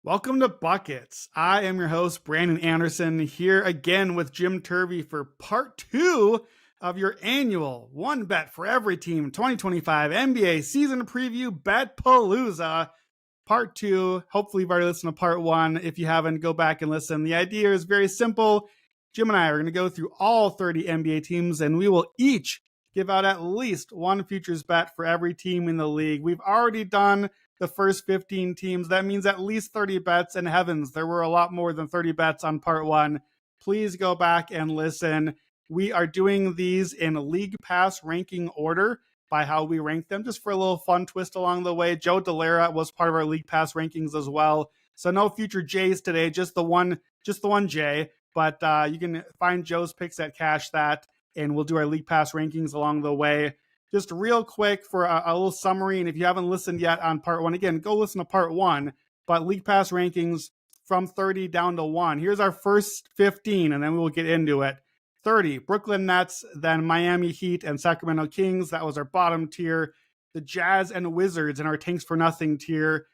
Welcome to Buckets. I am your host, Brandon Anderson, here again with Jim Turvey for part 2 of your annual one bet for every team 2025 NBA season preview Bet-Palooza. Part 2. Hopefully you've already listened to part 1. If you haven't, go back and listen. The idea is very simple. Jim and I are going to go through all 30 NBA teams, and we will each give out at least one futures bet for every team in the league. We've already done the first 15 teams. That means at least 30 bets. And heavens, there were a lot more than 30 bets on part 1. Please go back and listen. We are doing these in League Pass ranking order by how we rank them, just for a little fun twist along the way. Joe Delara was part of our League Pass rankings as well. So no future J's today, just the one J. But you can find Joe's picks at Cash That, and we'll do our League Pass rankings along the way. Just real quick for a little summary, and if you haven't listened yet on part 1, again, go listen to part 1, but League Pass rankings from 30 down to 1. Here's our first 15, and then we will get into it. 30, Brooklyn Nets, then Miami Heat and Sacramento Kings. That was our bottom tier. The Jazz and Wizards in our Tanks for Nothing tier.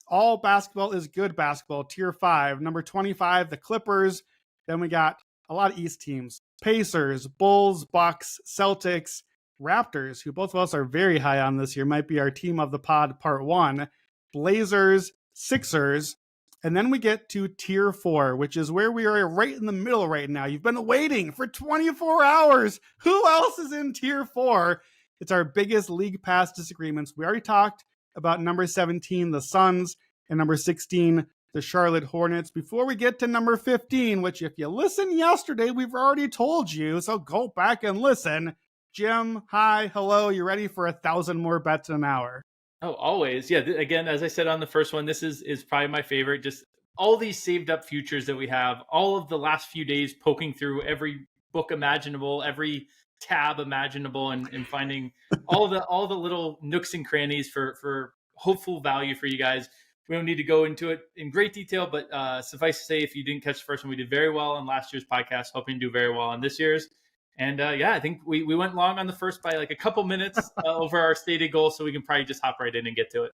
All basketball is good basketball, tier 5. Number 25, the Clippers. Then we got a lot of East teams. Pacers, Bulls, Bucks, Celtics, Raptors, who both of us are very high on this year, might be our team of the pod part 1. Blazers, Sixers, and then we get to tier 4, which is where we are right in the middle right now. You've been waiting for 24 hours. Who else is in tier 4? It's our biggest League Pass disagreements. We already talked about number 17, the Suns, and number 16, the Charlotte Hornets. Before we get to number 15, which if you listened yesterday, we've already told you, so go back and listen. Jim, hi, hello. You ready for 1,000 more bets in an hour? Oh, always. Yeah. Again, as I said on the first one, this is probably my favorite. Just all these saved up futures that we have, all of the last few days poking through every book imaginable, every tab imaginable, and finding all the little nooks and crannies for hopeful value for you guys. We don't need to go into it in great detail, but suffice to say, if you didn't catch the first one, we did very well on last year's podcast, hoping to do very well on this year's. And yeah, I think we went long on the first by like a couple minutes over our stated goal, so we can probably just hop right in and get to it.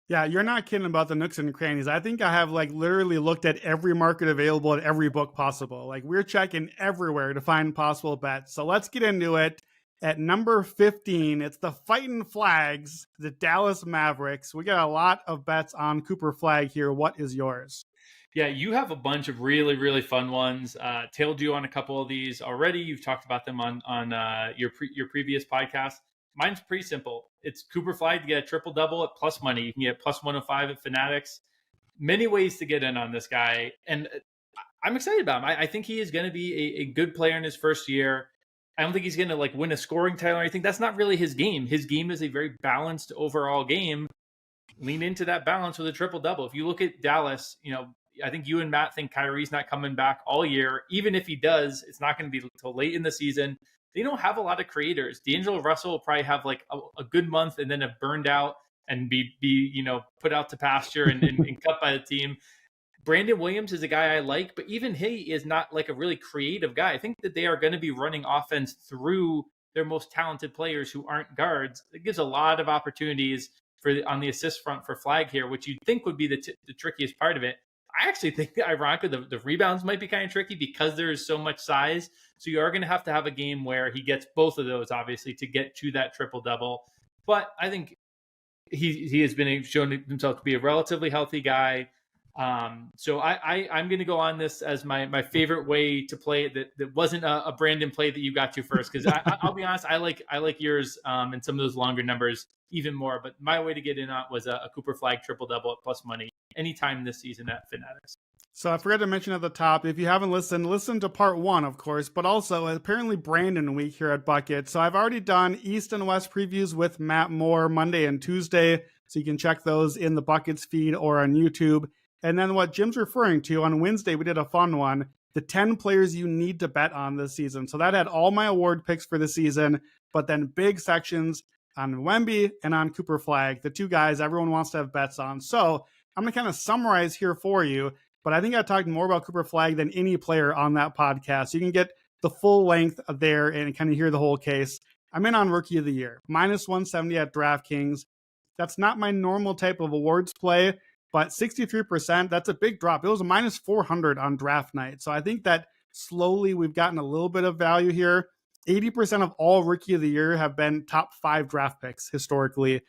Yeah, you're not kidding about the nooks and crannies. I think I have like literally looked at every market available at every book possible. Like we're checking everywhere to find possible bets. So let's get into it. At number 15, it's the Fightin' Flags, the Dallas Mavericks. We got a lot of bets on Cooper Flag here. What is yours? Yeah, you have a bunch of really, really fun ones. Tailed you on a couple of these already. You've talked about them on your previous podcast. Mine's pretty simple. It's Cooper Flag to get a triple-double at plus money. You can get plus 105 at Fanatics. Many ways to get in on this guy. And I'm excited about him. I think he is going to be a good player in his first year. I don't think he's going to like win a scoring title or anything. That's not really his game. His game is a very balanced overall game. Lean into that balance with a triple-double. If you look at Dallas, I think you and Matt think Kyrie's not coming back all year. Even if he does, it's not going to be until late in the season. They don't have a lot of creators. D'Angelo Russell will probably have like a good month and then have burned out and be put out to pasture and cut by the team. Brandon Williams is a guy I like, but even he is not like a really creative guy. I think that they are going to be running offense through their most talented players who aren't guards. It gives a lot of opportunities on the assist front for Flag here, which you'd think would be the trickiest part of it. I actually think, ironically, the rebounds might be kind of tricky because there is so much size. So you are going to have a game where he gets both of those, obviously, to get to that triple-double. But I think he has been shown himself to be a relatively healthy guy. So I'm going to go on this as my favorite way to play it that wasn't a Brandon play that you got to first. Because I'll be honest, I like yours and some of those longer numbers even more. But my way to get in on was a Cooper Flag triple-double at plus money anytime this season at Fanatics. So I forgot to mention at the top, if you haven't listened, listen to part 1, of course, but also apparently Brandon week here at Bucket. So I've already done East and West previews with Matt Moore Monday and Tuesday. So you can check those in the Buckets feed or on YouTube. And then what Jim's referring to, on Wednesday, we did a fun one, the 10 players you need to bet on this season. So that had all my award picks for the season, but then big sections on Wemby and on Cooper Flag, the two guys everyone wants to have bets on. So I'm going to kind of summarize here for you, but I think I talked more about Cooper Flag than any player on that podcast. You can get the full length there and kind of hear the whole case. I'm in on Rookie of the Year, minus 170 at DraftKings. That's not my normal type of awards play, but 63%, that's a big drop. It was a minus 400 on draft night. So I think that slowly we've gotten a little bit of value here. 80% of all rookie of the year have been top 5 draft picks historically.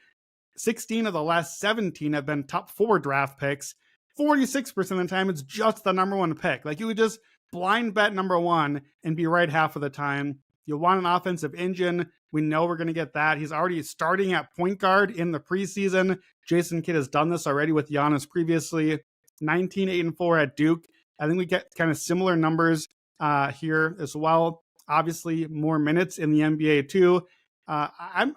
16 of the last 17 have been top 4 draft picks. 46% of the time, it's just the number 1 pick. Like, you would just blind bet number 1 and be right half of the time. You want an offensive engine. We know we're going to get that. He's already starting at point guard in the preseason. Jason Kidd has done this already with Giannis previously. 19, 8, and 4 at Duke. I think we get kind of similar numbers here as well. Obviously, more minutes in the NBA too. I'm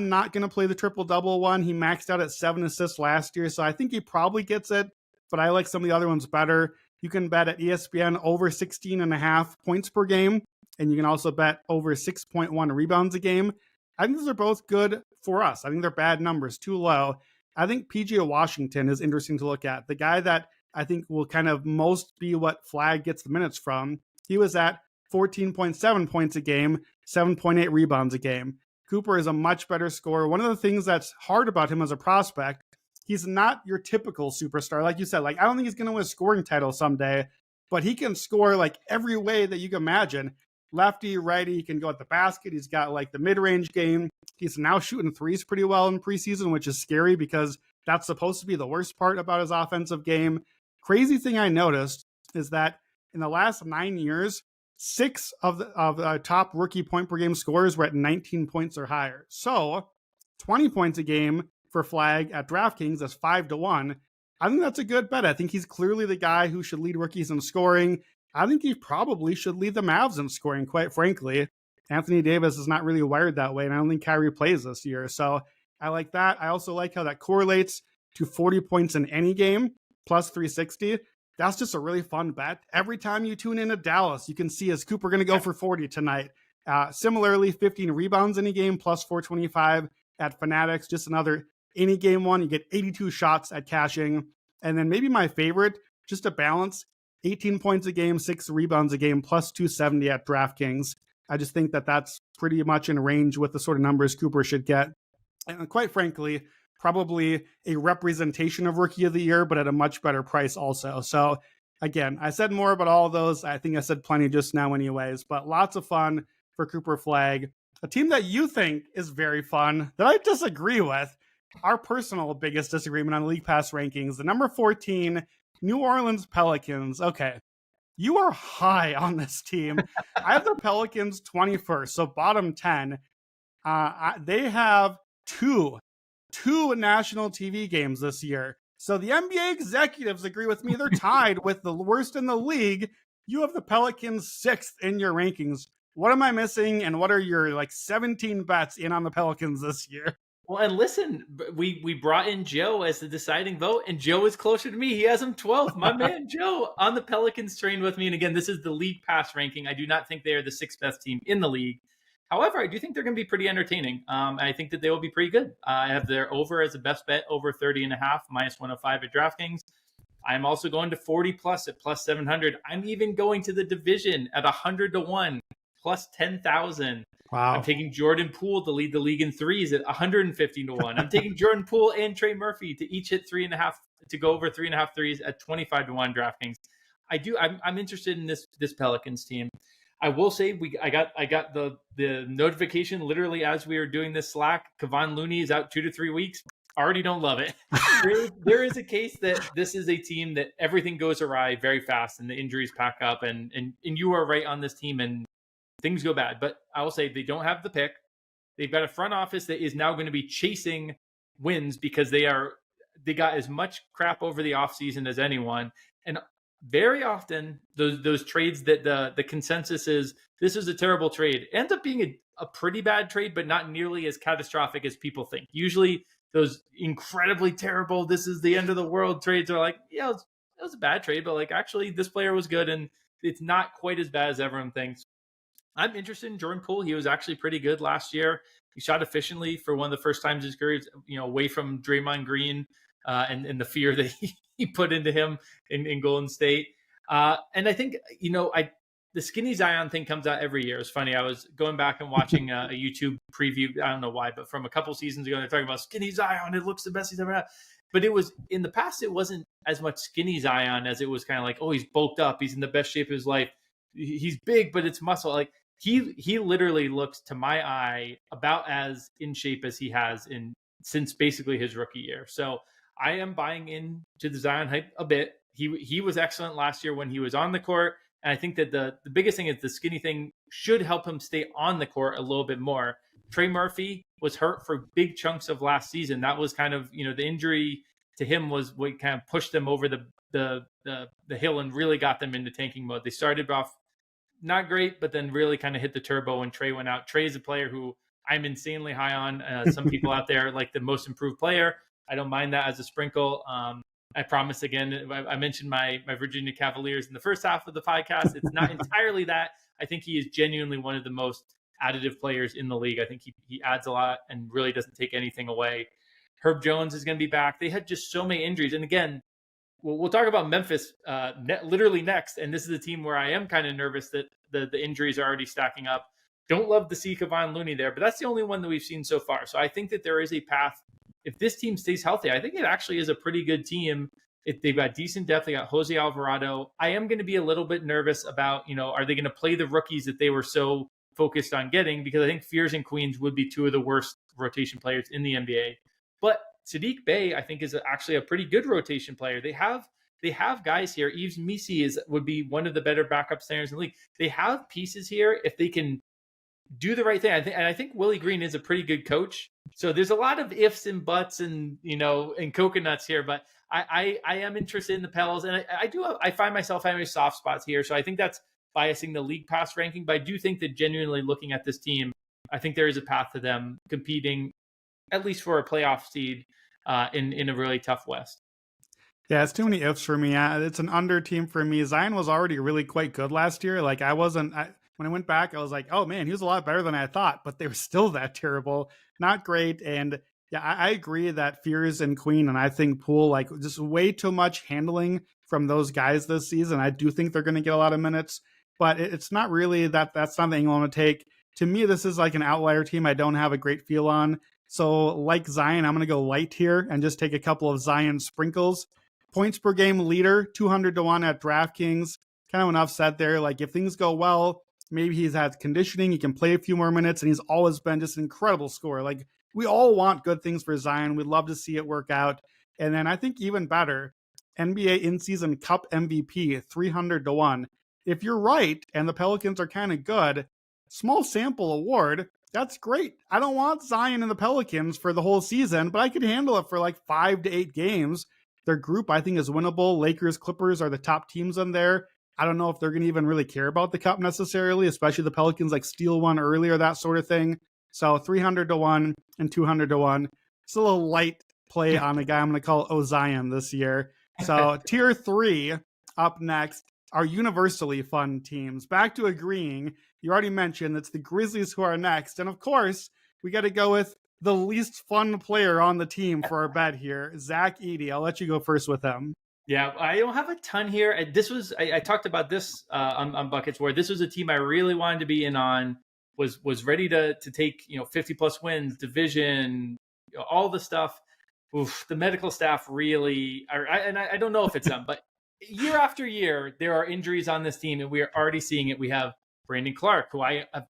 not going to play the triple-double one. He maxed out at 7 assists last year, so I think he probably gets it, but I like some of the other ones better. You can bet at ESPN over 16.5 points per game, and you can also bet over 6.1 rebounds a game. I think those are both good for us. I think they're bad numbers, too low. I think PJ Washington is interesting to look at. The guy that I think will kind of most be what Flagg gets the minutes from. He was at 14.7 points a game, 7.8 rebounds a game. Cooper is a much better scorer. One of the things that's hard about him as a prospect, he's not your typical superstar. Like you said, like, I don't think he's going to win a scoring title someday, but he can score like every way that you can imagine. Lefty, righty, he can go at the basket. He's got like the mid-range game. He's now shooting threes pretty well in preseason, which is scary because that's supposed to be the worst part about his offensive game. Crazy thing I noticed is that in the last 9 years, 6 of the top rookie point per game scorers were at 19 points or higher. So 20 points a game for Flagg at DraftKings is 5-1. I think that's a good bet. I think he's clearly the guy who should lead rookies in scoring. I think he probably should lead the Mavs in scoring, quite frankly. Anthony Davis is not really wired that way, and I don't think Kyrie plays this year. So I like that. I also like how that correlates to 40 points in any game, plus 360. That's just a really fun bet. Every time you tune into Dallas, you can see, is Cooper going to go for 40 tonight? Similarly, 15 rebounds in a game, plus 425 at Fanatics. Just another any game one. You get 82 shots at cashing. And then maybe my favorite, just to balance, 18 points a game, 6 rebounds a game, plus 270 at DraftKings. I just think that that's pretty much in range with the sort of numbers Cooper should get. And quite frankly, probably a representation of Rookie of the Year, but at a much better price also. So again, I said more about all of those. I think I said plenty just now anyways, but lots of fun for Cooper Flagg. A team that you think is very fun that I disagree with, our personal biggest disagreement on League Pass rankings, the number 14 New Orleans Pelicans. Okay, you are high on this team. I have the Pelicans 21st, so bottom 10. They have two national TV games this year. So the NBA executives agree with me. They're tied with the worst in the league. You have the Pelicans 6th in your rankings. What am I missing? And what are your 17 bets in on the Pelicans this year? Well, and listen, we brought in Joe as the deciding vote, and Joe is closer to me. He has him 12th. My man Joe on the Pelicans train with me. And again, this is the League Pass ranking. I do not think they are the 6th best team in the league. However, I do think they're going to be pretty entertaining. I think that they will be pretty good. I have their over as a best bet, over 30.5, minus 105 at DraftKings. I'm also going to 40 plus at plus 700. I'm even going to the division at 100-1, plus 10,000. Wow. I'm taking Jordan Poole to lead the league in threes at 150-1. I'm taking Jordan Poole and Trey Murphy to each hit 3.5 to go over 3.5 threes at 25-1 DraftKings. I'm interested in this Pelicans team. I will say I got the notification literally as we were doing this Slack. Kevon Looney is out 2 to 3 weeks. Already don't love it. There is a case that this is a team that everything goes awry very fast and the injuries pack up and you are right on this team and things go bad. But I will say they don't have the pick. They've got a front office that is now going to be chasing wins because they got as much crap over the offseason as anyone. And very often those trades that the consensus is this is a terrible trade ends up being a pretty bad trade, but not nearly as catastrophic as people think. Usually those incredibly terrible, this is the end of the world trades are like, yeah, it was a bad trade, but actually this player was good and it's not quite as bad as everyone thinks. I'm interested in Jordan Poole. He was actually pretty good last year. He shot efficiently for one of the first times in his career, away from Draymond Green and the fear that he put into him in Golden State. And I think, the skinny Zion thing comes out every year. It's funny. I was going back and watching a YouTube preview. I don't know why, but from a couple seasons ago, they're talking about skinny Zion. It looks the best he's ever had. But it was in the past, it wasn't as much skinny Zion as it was kind of like, oh, he's bulked up. He's in the best shape of his life. He's big, but it's muscle. Like he literally looks to my eye about as in shape as he has since basically his rookie year. So I am buying into the Zion hype a bit. He was excellent last year when he was on the court. And I think that the biggest thing is the skinny thing should help him stay on the court a little bit more. Trey Murphy was hurt for big chunks of last season. That was kind of, the injury to him was what kind of pushed them over the hill and really got them into tanking mode. They started off not great, but then really kind of hit the turbo when Trey went out. Trey is a player who I'm insanely high on. Some people out there like the most improved player. I don't mind that as a sprinkle. I promise again, I mentioned my Virginia Cavaliers in the first half of the podcast. It's not entirely that. I think he is genuinely one of the most additive players in the league. I think he adds a lot and really doesn't take anything away. Herb Jones is going to be back. They had just so many injuries. And again, we'll talk about Memphis literally next. And this is a team where I am kind of nervous that the injuries are already stacking up. Don't love to see Kevon Looney there, but that's the only one that we've seen so far. So I think that there is a path. If this team stays healthy, I think it actually is a pretty good team. If they've got decent depth, they got Jose Alvarado. I am going to be a little bit nervous about, are they going to play the rookies that they were so focused on getting? Because I think Fears and Queens would be two of the worst rotation players in the NBA. But Sadiq Bey, I think, is actually a pretty good rotation player. They have guys here. Yves Missi would be one of the better backup centers in the league. They have pieces here if they can do the right thing. I think Willie Green is a pretty good coach. So there's a lot of ifs and buts and and coconuts here. But I am interested in the Pels, and I find myself having soft spots here. So I think that's biasing the league pass ranking. But I do think that genuinely looking at this team, I think there is a path to them competing at least for a playoff seed in a really tough West. Yeah, it's too many ifs for me. It's an under team for me. Zion was already really quite good last year. Like when I went back, I was like, oh man, he was a lot better than I thought, but they were still that terrible. Not great. And yeah, I agree that Fears and Queen and I think Poole, like just way too much handling from those guys this season. I do think they're going to get a lot of minutes, but it's not really that's not the angle I want to take. To me, this is like an outlier team I don't have a great feel on. So like Zion, I'm going to go light here and just take a couple of Zion sprinkles. Points per game leader, 200-1 at DraftKings. Kind of enough said there. Like if things go well, maybe he's had conditioning, he can play a few more minutes, and he's always been just an incredible scorer. Like we all want good things for Zion. We'd love to see it work out. And then I think even better, NBA in-season Cup MVP, 300-1. If you're right, and the Pelicans are kind of good, small sample award, that's great. I don't want Zion and the Pelicans for the whole season, but I could handle it for like 5 to 8 games. Their group, I think, is winnable. Lakers, Clippers are the top teams in there. I don't know if they're going to even really care about the cup necessarily, especially the Pelicans like steal one early or that sort of thing. So 300-1 and 200-1. It's a little light play on a guy I'm going to call Ozion this year. So tier 3 up next are universally fun teams. Back to agreeing. You already mentioned it's the Grizzlies who are next. And of course, we got to go with the least fun player on the team for our bet here, Zach Edey. I'll let you go first with him. Yeah, I don't have a ton here. This was I talked about this on Buckets, where this was a team I really wanted to be in on. Was ready to take 50 plus wins, division, all the stuff. Oof, the medical staff really, I don't know if it's them, but year after year there are injuries on this team, and we are already seeing it. We have Brandon Clark, who I have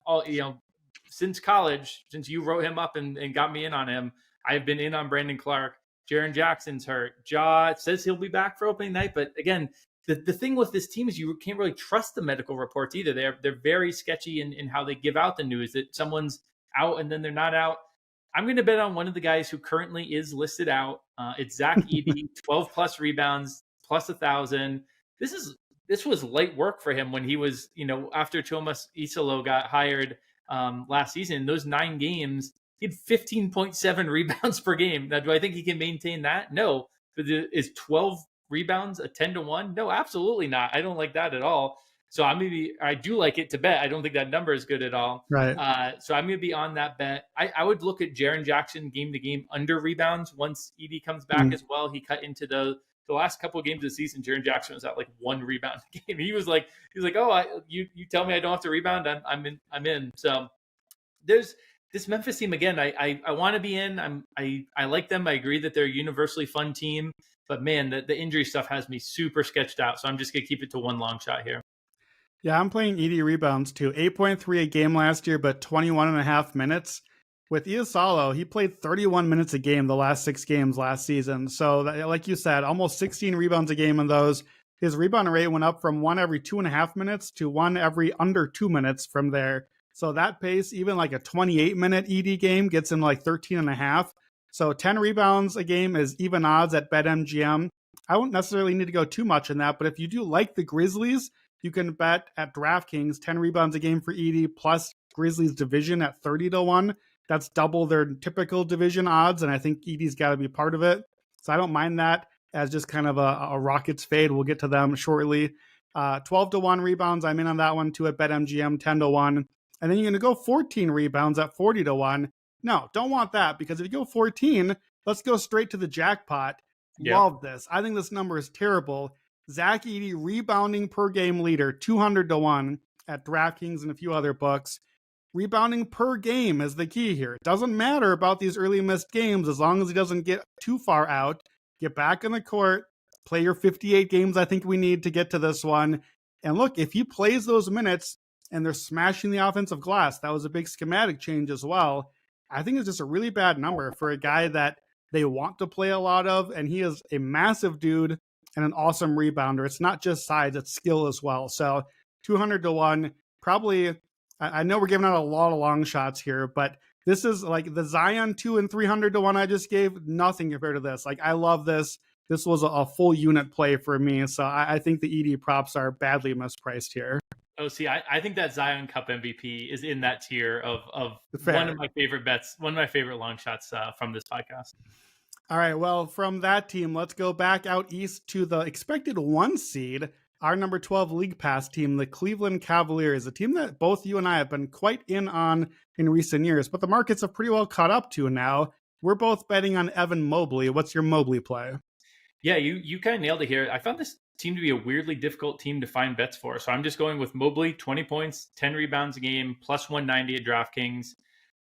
since college, since you wrote him up and got me in on him, I've been in on Brandon Clark. Jaren Jackson's hurt. Ja says he'll be back for opening night. But again, the thing with this team is you can't really trust the medical reports either. They're very sketchy in how they give out the news that someone's out and then they're not out. I'm going to bet on one of the guys who currently is listed out. It's Zach Edey, 12 plus rebounds, plus 1,000. This was light work for him when he was, after Thomas Isolo got hired last season. In those 9 games, he had 15.7 rebounds per game. Now, do I think he can maintain that? No. But is 12 rebounds a 10-1? No, absolutely not. I don't like that at all. So I do like it to bet. I don't think that number is good at all. Right. So I'm going to be on that bet. I would look at Jaren Jackson game to game under rebounds once Edey comes back as well. He cut into the last couple of games of the season. Jaren Jackson was at like 1 rebound a game. He was like, oh, you tell me I don't have to rebound. I'm in. So there's this Memphis team again, I want to be in. I like them. I agree that they're a universally fun team, but man, the injury stuff has me super sketched out. So I'm just gonna keep it to one long shot here. Yeah, I'm playing ED rebounds too. 8.3 a game last year, but 21 and a half minutes. With Iasalo, he played 31 minutes a game the last 6 games last season. So, that, like you said, almost 16 rebounds a game in those. His rebound rate went up from 1 every 2.5 minutes to 1 every under 2 minutes from there. So that pace, even like a 28-minute ED game, gets him like 13 and a half. So 10 rebounds a game is even odds at BetMGM. I won't necessarily need to go too much in that, but if you do like the Grizzlies, you can bet at DraftKings 10 rebounds a game for ED plus Grizzlies division at 30-1. That's double their typical division odds, and I think ED's got to be part of it. So I don't mind that as just kind of a Rockets fade. We'll get to them shortly. 12-1 rebounds, I'm in on that one too at BetMGM, 10-1. And then you're going to go 14 rebounds at 40-1. No, don't want that, because if you go 14, let's go straight to the jackpot. Yep. Love this. I think this number is terrible. Zach Edey rebounding per game leader, 200-1 at DraftKings and a few other books. Rebounding per game is the key here. It doesn't matter about these early missed games as long as he doesn't get too far out. Get back in the court, play your 58 games I think we need to get to this one. And look, if he plays those minutes and they're smashing the offensive glass, that was a big schematic change as well. I think it's just a really bad number for a guy that they want to play a lot of, and he is a massive dude and an awesome rebounder. It's not just size, it's skill as well. So 200-1, probably, I know we're giving out a lot of long shots here, but this is like the Zion 2 and 300-1 I just gave, nothing compared to this. Like, I love this. This was a full unit play for me. So I think the ED props are badly mispriced here. Oh, see, I think that Zion Cup MVP is in that tier of Fair. One of my favorite bets, one of my favorite long shots from this podcast. All right, well, from that team, let's go back out east to the expected 1 seed, our number 12 League Pass team, the Cleveland Cavaliers, a team that both you and I have been quite in on in recent years, but the markets have pretty well caught up to now. We're both betting on Evan Mobley. What's your Mobley play? Yeah, you kind of nailed it here. I found this team to be a weirdly difficult team to find bets for. So I'm just going with Mobley, 20 points, 10 rebounds a game, plus 190 at DraftKings.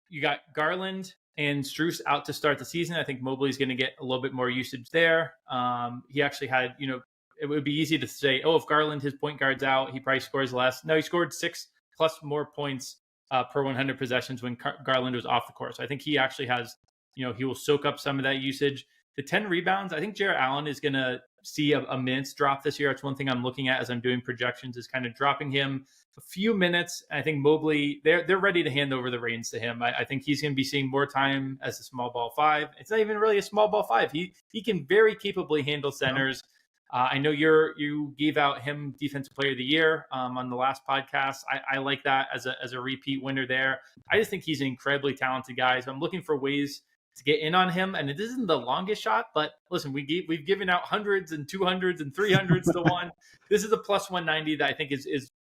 You got Garland and Strus out to start the season. I think Mobley's going to get a little bit more usage there. He actually had, it would be easy to say, oh, if Garland, his point guard's out, he probably scores less. No, he scored 6 plus more points per 100 possessions when Garland was off the court. So I think he actually has, he will soak up some of that usage. The 10 rebounds, I think Jarrett Allen is going to see a minutes drop this year. It's one thing I'm looking at as I'm doing projections, is kind of dropping him a few minutes. I think Mobley, they're ready to hand over the reins to him. I think he's going to be seeing more time as a small ball 5. It's not even really a small ball 5. He can very capably handle centers. I know you gave out him Defensive Player of the Year on the last podcast. I like that as a repeat winner there. I just think he's an incredibly talented guy. So I'm looking for ways to get in on him. And it isn't the longest shot, but listen, we've given out hundreds and 200s and 300s to one. This is a plus 190 that I think is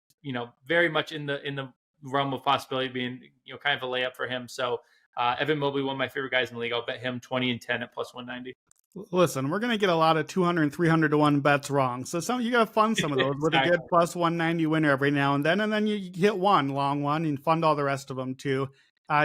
very much in the realm of possibility being kind of a layup for him. So Evan Mobley, one of my favorite guys in the league. I'll bet him 20 and 10 at plus 190. Listen, we're going to get a lot of 200 and 300-1 bets wrong. So you got to fund some of those with a good plus 190 winner every now and then you hit one long one and fund all the rest of them too.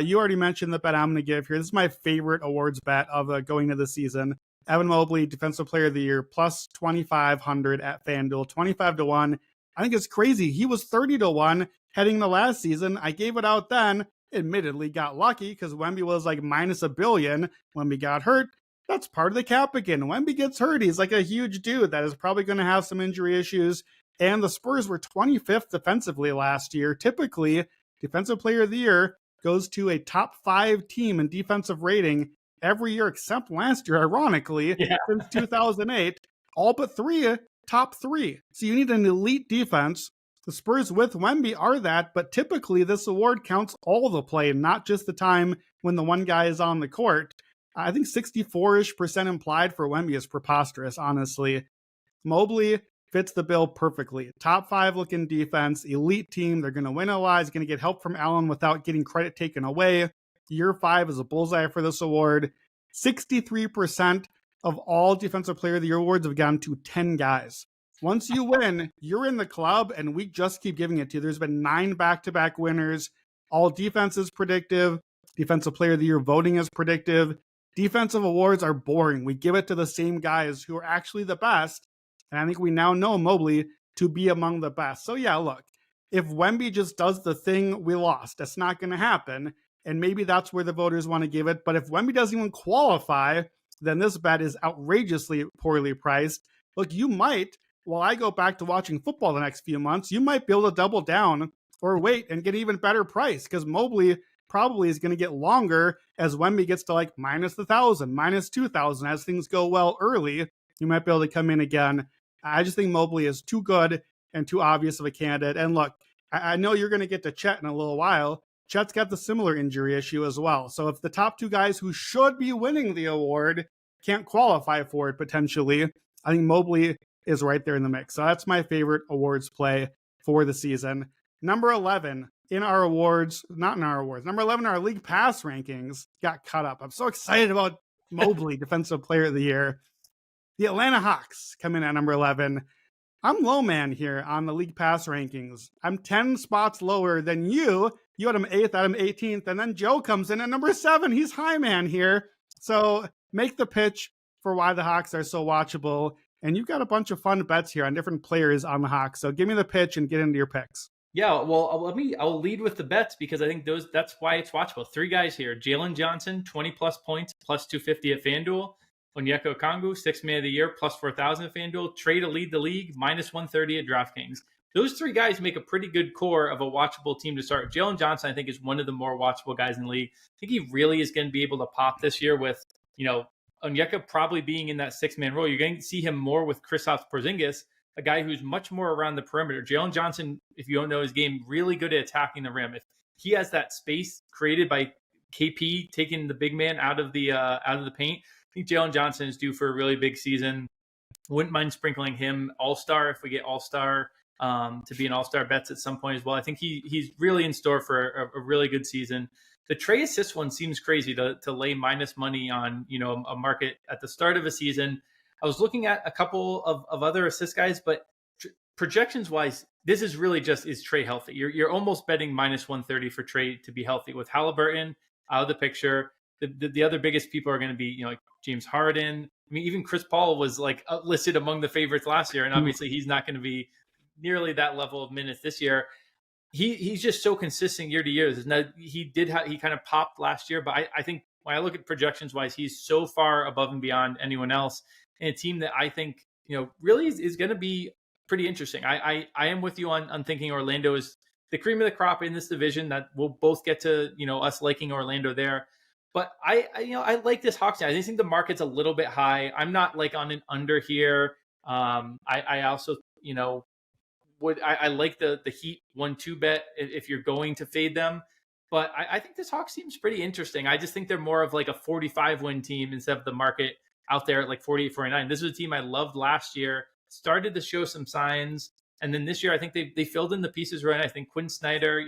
You already mentioned the bet I'm going to give here. This is my favorite awards bet of going into the season. Evan Mobley, Defensive Player of the Year, plus 2,500 at FanDuel, 25-1. I think it's crazy. He was 30-1 heading into last season. I gave it out then. Admittedly, got lucky because Wemby was like minus $1 billion. Wemby got hurt. That's part of the cap again. Wemby gets hurt. He's like a huge dude that is probably going to have some injury issues. And the Spurs were 25th defensively last year. Typically, Defensive Player of the Year goes to a top 5 team in defensive rating every year except last year, ironically, since 2008. All but 3, top 3. So you need an elite defense. The Spurs with Wemby are that, but typically this award counts all the play, not just the time when the one guy is on the court. I think 64-ish% implied for Wemby is preposterous, honestly. Mobley fits the bill perfectly. Top 5 looking defense, elite team. They're going to win a lot. He's going to get help from Allen without getting credit taken away. Year 5 is a bullseye for this award. 63% of all Defensive Player of the Year awards have gone to 10 guys. Once you win, you're in the club, and we just keep giving it to you. There's been 9 back-to-back winners. All defense is predictive. Defensive Player of the Year voting is predictive. Defensive awards are boring. We give it to the same guys who are actually the best. And I think we now know Mobley to be among the best. So yeah, look, if Wemby just does the thing, we lost. That's not going to happen. And maybe that's where the voters want to give it. But if Wemby doesn't even qualify, then this bet is outrageously poorly priced. Look, you might, while I go back to watching football the next few months, you might be able to double down or wait and get an even better price because Mobley probably is going to get longer as Wemby gets to like minus 1,000, minus 2,000 as things go well early. You might be able to come in again. I just think Mobley is too good and too obvious of a candidate. And look, I know you're going to get to Chet in a little while. Chet's got the similar injury issue as well. So if the top two guys who should be winning the award can't qualify for it potentially, I think Mobley is right there in the mix. So that's my favorite awards play for the season. Number 11 in our awards, not in our awards, number 11 in our league pass rankings got cut up. I'm so excited about Mobley, Defensive Player of the Year. The Atlanta Hawks come in at number 11. I'm low man here on the league pass rankings. I'm 10 spots lower than you. You had him 8th, I had him 18th, and then Joe comes in at number 7. He's high man here. So make the pitch for why the Hawks are so watchable. And you've got a bunch of fun bets here on different players on the Hawks. So give me the pitch and get into your picks. Yeah, well, I'll lead with the bets because I think that's why it's watchable. 3 guys here. Jalen Johnson, 20 plus points, plus 250 at FanDuel. Onyeka Okongwu, 6th man of the year, plus 4,000 at FanDuel. Trey to lead the league, minus 130 at DraftKings. Those 3 guys make a pretty good core of a watchable team to start. Jalen Johnson, I think, is one of the more watchable guys in the league. I think he really is going to be able to pop this year with, Onyeka probably being in that 6-man role. You're going to see him more with Kristaps Porzingis, a guy who's much more around the perimeter. Jalen Johnson, if you don't know his game, really good at attacking the rim. If he has that space created by KP taking the big man out of the paint, I think Jalen Johnson is due for a really big season. Wouldn't mind sprinkling him all-star if we get all-star to be an all-star bets at some point as well. I think he's really in store for a really good season. The Trey assist one seems crazy to lay minus money on, a market at the start of a season. I was looking at a couple of other assist guys, but projections wise, this is really just, is Trey healthy? You're almost betting minus 130 for Trey to be healthy with Halliburton out of the picture. The other biggest people are going to be, like James Harden. I mean, even Chris Paul was like listed among the favorites last year. And obviously he's not going to be nearly that level of minutes this year. He's just so consistent year to year. He kind of popped last year, but I think when I look at projections wise, he's so far above and beyond anyone else. And a team that I think, really is going to be pretty interesting. I am with you on thinking Orlando is the cream of the crop in this division, that we'll both get to, us liking Orlando there. But I like this Hawks team. I think the market's a little bit high. I'm not like on an under here. I also, I like the Heat 1-2 bet if you're going to fade them. But I think this Hawks team's pretty interesting. I just think they're more of like a 45 win team instead of the market out there at like 48, 49. This is a team I loved last year, started to show some signs. And then this year, I think they filled in the pieces right. I think Quinn Snyder,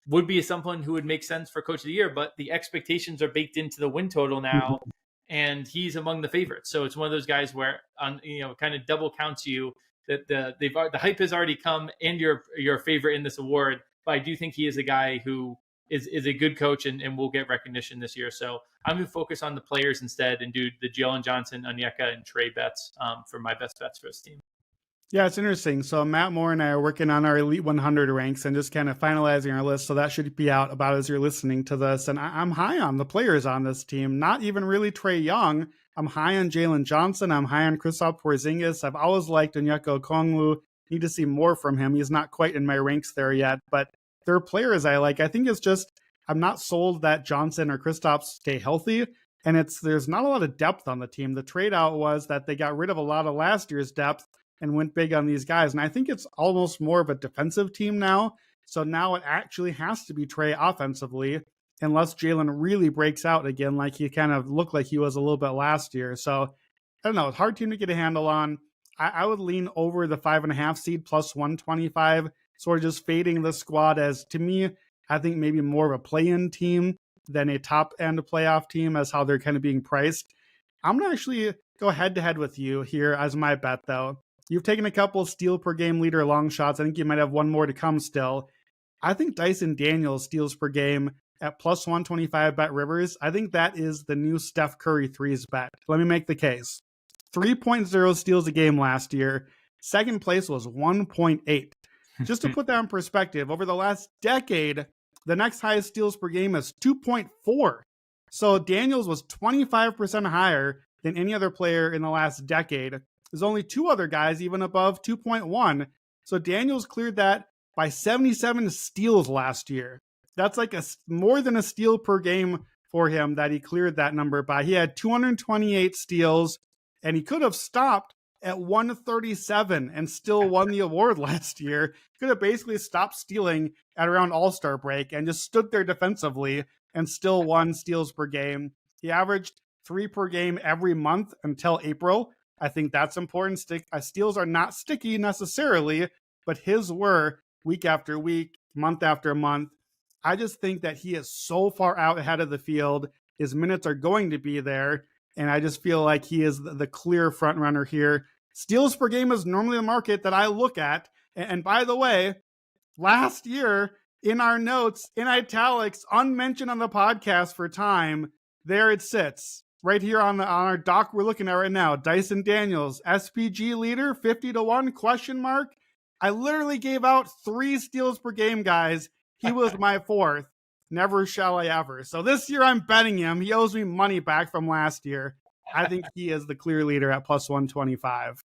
would be someone who would make sense for coach of the year, but the expectations are baked into the win total now, and he's among the favorites. So it's one of those guys where, kind of double counts you that the hype has already come and you're a favorite in this award. But I do think he is a guy who is a good coach and will get recognition this year. So I'm going to focus on the players instead and do the Jalen Johnson, Onyeka, and Trey bets for my best bets for this team. Yeah, it's interesting. So Matt Moore and I are working on our Elite 100 ranks and just kind of finalizing our list. So that should be out about as you're listening to this. And I'm high on the players on this team, not even really Trey Young. I'm high on Jalen Johnson. I'm high on Kristaps Porzingis. I've always liked Onyeka Okongwu. Need to see more from him. He's not quite in my ranks there yet, but there are players I like. I think it's just, I'm not sold that Johnson or Kristaps stay healthy. And there's not a lot of depth on the team. The trade out was that they got rid of a lot of last year's depth and went big on these guys. And I think it's almost more of a defensive team now. So now it actually has to be Trey offensively, unless Jalen really breaks out again, like he kind of looked like he was a little bit last year. So I don't know, it's a hard team to get a handle on. I would lean over the 5.5 seed plus 125, sort of just fading the squad as, to me, I think maybe more of a play-in team than a top-end playoff team as how they're kind of being priced. I'm going to actually go head-to-head with you here as my bet, though. You've taken a couple steal per game leader long shots. I think you might have one more to come still. I think Dyson Daniels steals per game at plus 125 Bet Rivers. I think that is the new Steph Curry threes bet. Let me make the case. 3.0 steals a game last year. Second place was 1.8. Just to put that in perspective, over the last decade, the next highest steals per game is 2.4. So Daniels was 25% higher than any other player in the last decade. There's only two other guys even above 2.1. So Daniels cleared that by 77 steals last year. That's like more than a steal per game for him that he cleared that number by. He had 228 steals, and he could have stopped at 137 and still won the award last year. He could have basically stopped stealing at around All-Star break and just stood there defensively and still won steals per game. He averaged 3 per game every month until April. I think that's important. Steals are not sticky necessarily, but his were week after week, month after month. I just think that he is so far out ahead of the field. His minutes are going to be there, and I just feel like he is the clear front runner here. Steals per game is normally the market that I look at. And by the way, last year in our notes, in italics, unmentioned on the podcast for time, there it sits. Right here on our doc we're looking at right now. Dyson Daniels, SPG leader, 50-1, question mark. I literally gave out 3 steals per game, guys. He was my 4th. Never shall I ever. So this year I'm betting him. He owes me money back from last year. I think he is the clear leader at plus 125.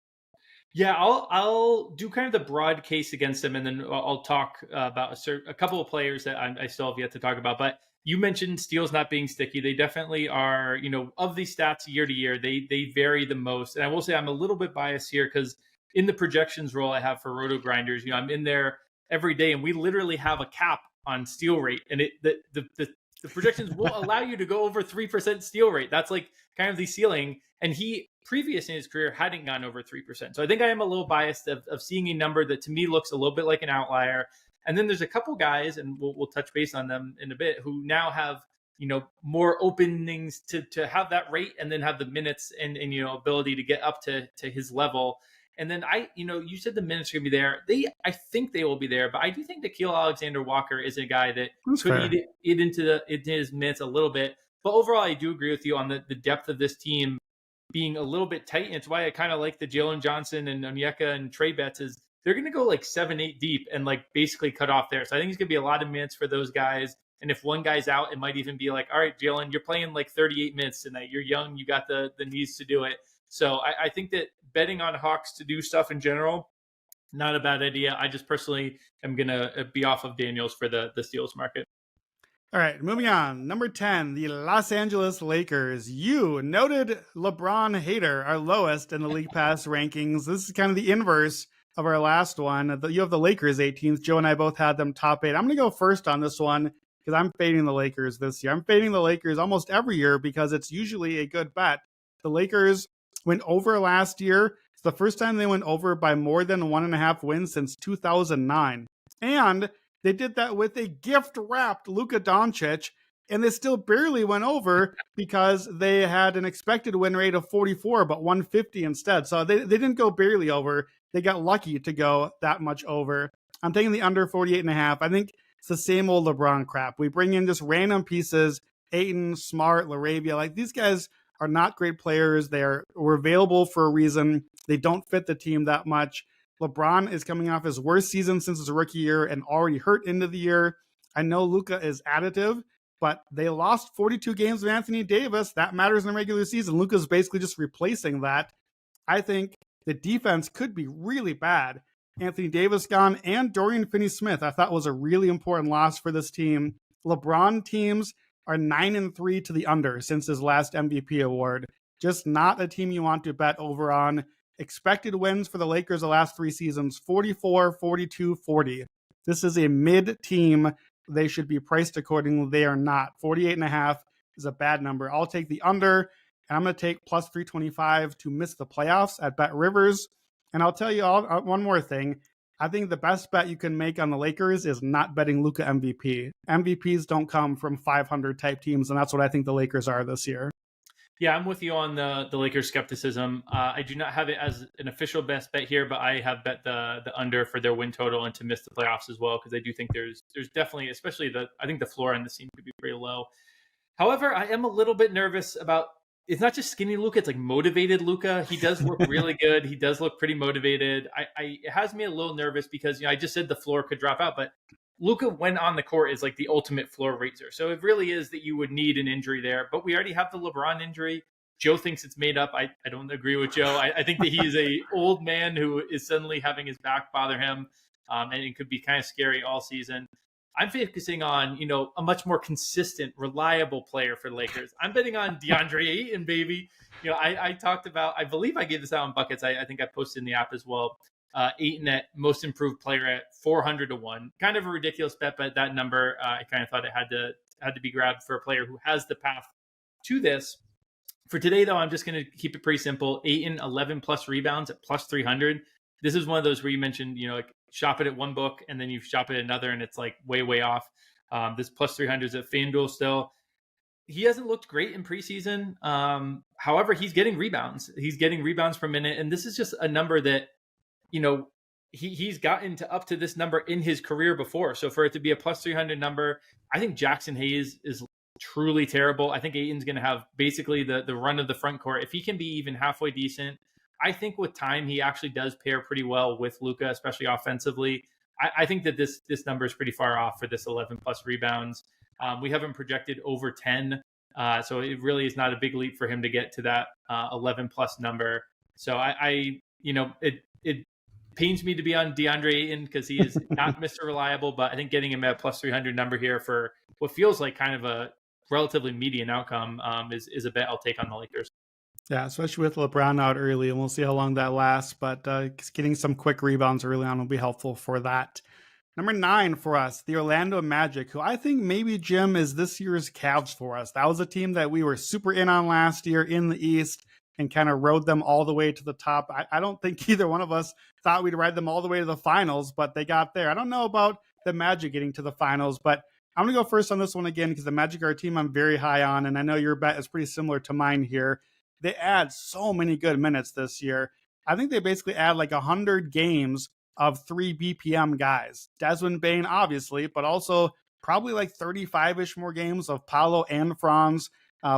Yeah, I'll do kind of the broad case against him, and then I'll talk about a couple of players that I still have yet to talk about. But you mentioned steals not being sticky. They definitely are, of these stats year to year, they vary the most. And I will say I'm a little bit biased here because in the projections role I have for Roto Grinders, I'm in there every day, and we literally have a cap on steal rate, and the projections will allow you to go over 3% steal rate. That's like kind of the ceiling. And he previous in his career hadn't gone over 3%. So I think I am a little biased of seeing a number that to me looks a little bit like an outlier. And then there's a couple guys, and we'll touch base on them in a bit, who now have more openings to have that rate, and then have the minutes and ability to get up to his level. And then you said the minutes are going to be there. I think they will be there, but I do think Nickeil Alexander-Walker is a guy that could eat into his minutes a little bit. But overall, I do agree with you on the depth of this team being a little bit tight. And it's why I kind of like the Jalen Johnson and Onyeka and Trey Betts is they're going to go like 7-8 deep and like basically cut off there. So I think it's going to be a lot of minutes for those guys. And if one guy's out, it might even be like, all right, Jalen, you're playing like 38 minutes tonight. You're young. You got the knees to do it. So I think that betting on Hawks to do stuff in general, not a bad idea. I just personally am going to be off of Daniels for the steals market. All right, moving on. Number 10, the Los Angeles Lakers. You, noted LeBron hater, are lowest in the League Pass rankings. This is kind of the inverse of our last one. You have the Lakers 18th. Joe and I both had them top 8. I'm going to go first on this one because I'm fading the Lakers this year. I'm fading the Lakers almost every year because it's usually a good bet. The Lakers went over last year. It's the first time they went over by more than 1.5 wins since 2009. And they did that with a gift-wrapped Luka Doncic, and they still barely went over because they had an expected win rate of 44, but 150 instead. So they didn't go barely over. They got lucky to go that much over. I'm taking the under 48.5. I think it's the same old LeBron crap. We bring in just random pieces, Ayton, Smart, LaRavia. Like, these guys are not great players. Were available for a reason. They don't fit the team that much. LeBron is coming off his worst season since his rookie year and already hurt into the year. I know Luka is additive, but they lost 42 games with Anthony Davis. That matters in the regular season. Luka's basically just replacing that. I think the defense could be really bad. Anthony Davis gone and Dorian Finney-Smith I thought was a really important loss for this team. LeBron teams are 9-3 to the under since his last MVP award. Just not a team you want to bet over on. Expected wins for the Lakers the last 3 seasons, 44, 42, 40. This is a mid team. They should be priced accordingly. They are not. 48.5 is a bad number. I'll take the under, and I'm going to take plus 325 to miss the playoffs at Bet Rivers. And I'll tell you one more thing. I think the best bet you can make on the Lakers is not betting Luka MVP. MVPs don't come from 500 type teams, and that's what I think the Lakers are this year. Yeah, I'm with you on the Lakers skepticism. I do not have it as an official best bet here, but I have bet the under for their win total and to miss the playoffs as well, because I do think there's definitely, especially I think the floor on the scene could be pretty low. However, I am a little bit nervous about, it's not just skinny Luka, it's like motivated Luka. He does look really good. He does look pretty motivated. It has me a little nervous because, I just said the floor could drop out, but Luka, when on the court, is like the ultimate floor raiser. So it really is that you would need an injury there. But we already have the LeBron injury. Joe thinks it's made up. I don't agree with Joe. I think that he is a old man who is suddenly having his back bother him, and it could be kind of scary all season. I'm focusing on, a much more consistent, reliable player for the Lakers. I'm betting on DeAndre Ayton, baby. I talked about, I believe I gave this out in buckets. I think I posted in the app as well. Ayton at most improved player at 400 to 1. Kind of a ridiculous bet, but that number, I kind of thought it had to be grabbed for a player who has the path to this. For today, though, I'm just going to keep it pretty simple. Ayton, 11 plus rebounds at plus 300. This is one of those where you mentioned, like shop it at one book and then you shop it at another and it's like way, way off. This plus 300 is at FanDuel still. He hasn't looked great in preseason. However, he's getting rebounds. He's getting rebounds per minute. And this is just a number that, he's gotten to up to this number in his career before. So for it to be a plus 300 number, I think Jackson Hayes is truly terrible. I think Ayton's going to have basically the run of the front court. If he can be even halfway decent, I think with time, he actually does pair pretty well with Luka, especially offensively. I think that this number is pretty far off for this 11 plus rebounds. We haven't projected over 10. So it really is not a big leap for him to get to that 11 plus number. So it pains me to be on DeAndre Ayton because he is not Mr. Reliable, but I think getting him at a plus 300 number here for what feels like kind of a relatively median outcome is a bet I'll take on the Lakers. Yeah, especially with LeBron out early, and we'll see how long that lasts. But getting some quick rebounds early on will be helpful for that. Number 9 for us, the Orlando Magic, who I think maybe, Jim, is this year's Cavs for us. That was a team that we were super in on last year in the East and kind of rode them all the way to the top. I don't think either one of us thought we'd ride them all the way to the finals, but they got there. I don't know about the Magic getting to the finals, but I'm going to go first on this one again because the Magic are a team I'm very high on, and I know your bet is pretty similar to mine here. They add so many good minutes this year. I think they basically add like 100 games of 3 BPM guys. Desmond Bane, obviously, but also probably like 35-ish more games of Paolo and Franz,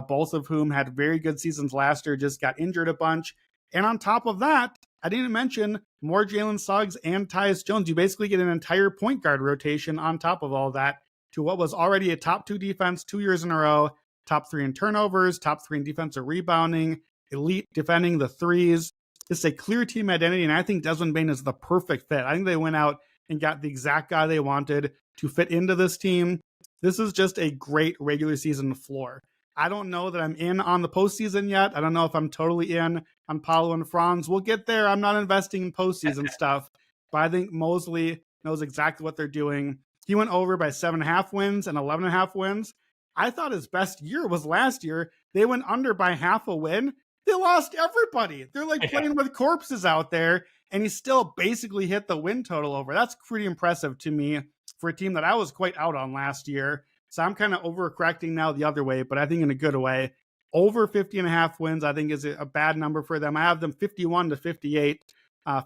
both of whom had very good seasons last year, just got injured a bunch. And on top of that, I didn't mention more Jalen Suggs and Tyus Jones. You basically get an entire point guard rotation on top of all that to what was already a top 2 defense 2 years in a row, top 3 in turnovers, top 3 in defensive rebounding, elite defending the threes. It's a clear team identity, and I think Desmond Bane is the perfect fit. I think they went out and got the exact guy they wanted to fit into this team. This is just a great regular season floor. I don't know that I'm in on the postseason yet. I don't know if I'm totally in on Paolo and Franz. We'll get there. I'm not investing in postseason stuff, but I think Mosley knows exactly what they're doing. He went over by 7.5 wins and 11.5 wins. I thought his best year was last year. They went under by half a win. They lost everybody. They're like playing with corpses out there, and he still basically hit the win total over. That's pretty impressive to me for a team that I was quite out on last year. So I'm kind of overcorrecting now the other way, but I think in a good way. Over 50.5 wins, I think, is a bad number for them. I have them 51 to 58,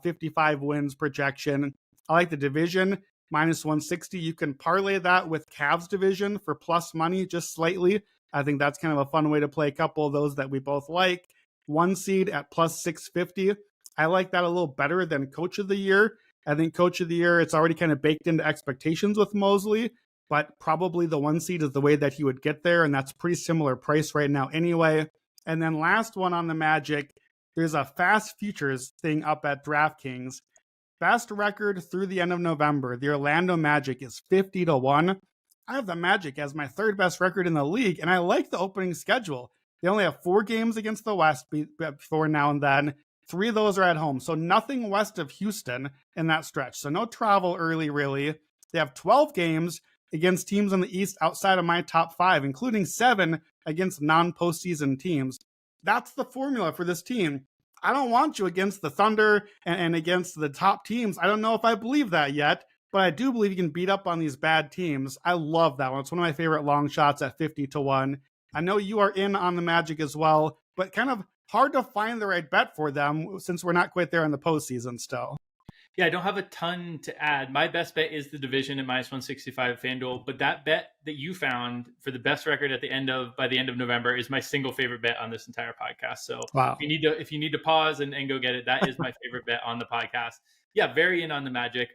55 wins projection. I like the division, minus 160. You can parlay that with Cavs division for plus money just slightly. I think that's kind of a fun way to play a couple of those that we both like. 1 seed at plus 650. I like that a little better than Coach of the Year. I think Coach of the Year, it's already kind of baked into expectations with Mosley, but probably the 1 seed is the way that he would get there, and that's pretty similar price right now anyway. And then last one on the Magic, there's a fast futures thing up at DraftKings. Fast record through the end of November, the Orlando Magic is 50 to 1. I have the Magic as my 3rd best record in the league, and I like the opening schedule. They only have 4 games against the West before now and then. 3 of those are at home, so nothing west of Houston in that stretch. So no travel early, really. They have 12 games against teams in the East outside of my top 5, including 7 against non-postseason teams. That's the formula for this team. I don't want you against the Thunder and against the top teams. I don't know if I believe that yet, but I do believe you can beat up on these bad teams. I love that one. It's one of my favorite long shots at 50 to 1. I know you are in on the Magic as well. but kind of hard to find the right bet for them since we're not quite there in the postseason still. Yeah, I don't have a ton to add. My best bet is the division at -165 FanDuel, but that bet that you found for the best record by the end of November is my single favorite bet on this entire podcast. So Wow. if you need to pause and go get it, that is my favorite bet on the podcast. Yeah, very in on the Magic.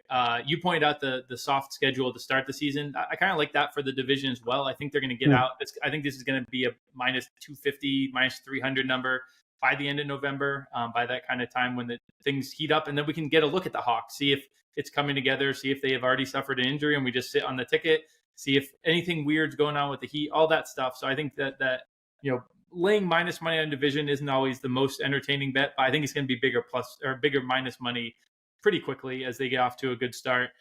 You pointed out the soft schedule to start the season. I kind of like that for the division as well. I think they're going to get out. I think this is going to be a -250, -300 number by the end of November, by that kind of time when the things heat up. And then we can get a look at the Hawks, see if it's coming together, see if they have already suffered an injury and we just sit on the ticket, see if anything weird's going on with the Heat, all that stuff. So I think that laying minus money on division isn't always the most entertaining bet, but I think it's going to be bigger minus money pretty quickly as they get off to a good start.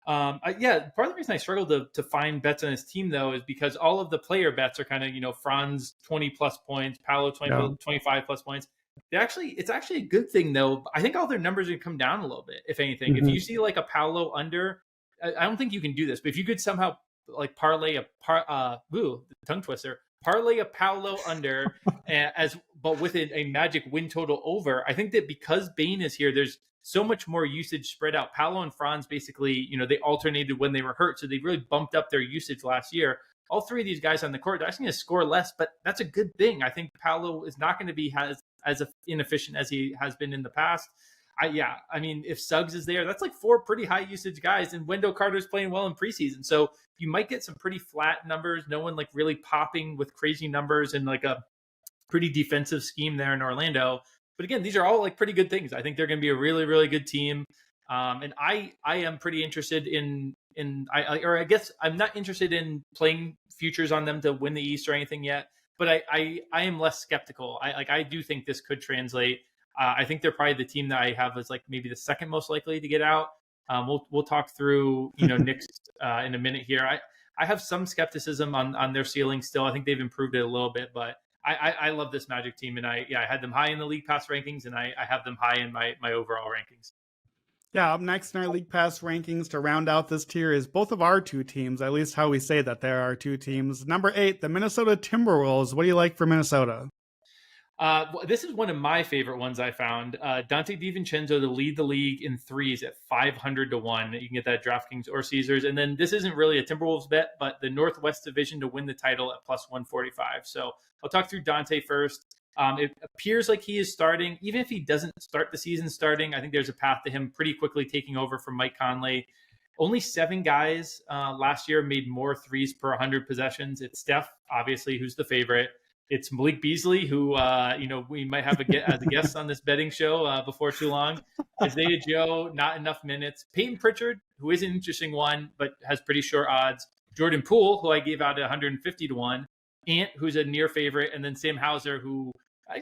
Part of the reason I struggle to find bets on his team, though, is because all of the player bets are kind of, Franz 20 plus points, Paolo 25 plus points. It's actually a good thing, though. I think all their numbers are going to come down a little bit, if anything. If you see like a Paolo under, I don't think you can do this, but if you could somehow like parlay tongue twister, parlay a Paolo under but with a Magic win total over. I think that because Bane is here, there's so much more usage spread out. Paolo and Franz basically, they alternated when they were hurt, so they really bumped up their usage last year. All three of these guys on the court, they're actually going to score less, but that's a good thing. I think Paolo is not going to be as inefficient as he has been in the past. If Suggs is there, that's like four pretty high usage guys, and Wendell Carter's playing well in preseason. So you might get some pretty flat numbers. No one like really popping with crazy numbers and like a pretty defensive scheme there in Orlando. But again, these are all like pretty good things. I think they're going to be a really, really good team. And I am pretty interested I guess I'm not interested in playing futures on them to win the East or anything yet. But I am less skeptical. I do think this could translate. I think they're probably the team that I have as like maybe the second most likely to get out. We'll talk through Knicks in a minute here. I have some skepticism on their ceiling still. I think they've improved it a little bit, but I love this Magic team, and I had them high in the League Pass rankings, and I have them high in my overall rankings. Yeah, up next in our League Pass rankings to round out this tier is both of our two teams, at least how we say that there are two teams. Number 8, the Minnesota Timberwolves. What do you like for Minnesota? This is one of my favorite ones I found. Dante DiVincenzo to lead the league in threes at 500 to 1. You can get that at DraftKings or Caesars. And then this isn't really a Timberwolves bet, but the Northwest Division to win the title at plus 145. So I'll talk through Dante first. It appears like he is starting. Even if he doesn't start the season starting, I think there's a path to him pretty quickly taking over from Mike Conley. Only 7 guys last year made more threes per 100 possessions. It's Steph, obviously, who's the favorite. It's Malik Beasley, who we might have as a guest on this betting show before too long. Isaiah Joe, not enough minutes. Peyton Pritchard, who is an interesting one, but has pretty short odds. Jordan Poole, who I gave out at 150 to 1. Ant, who's a near favorite. And then Sam Hauser, who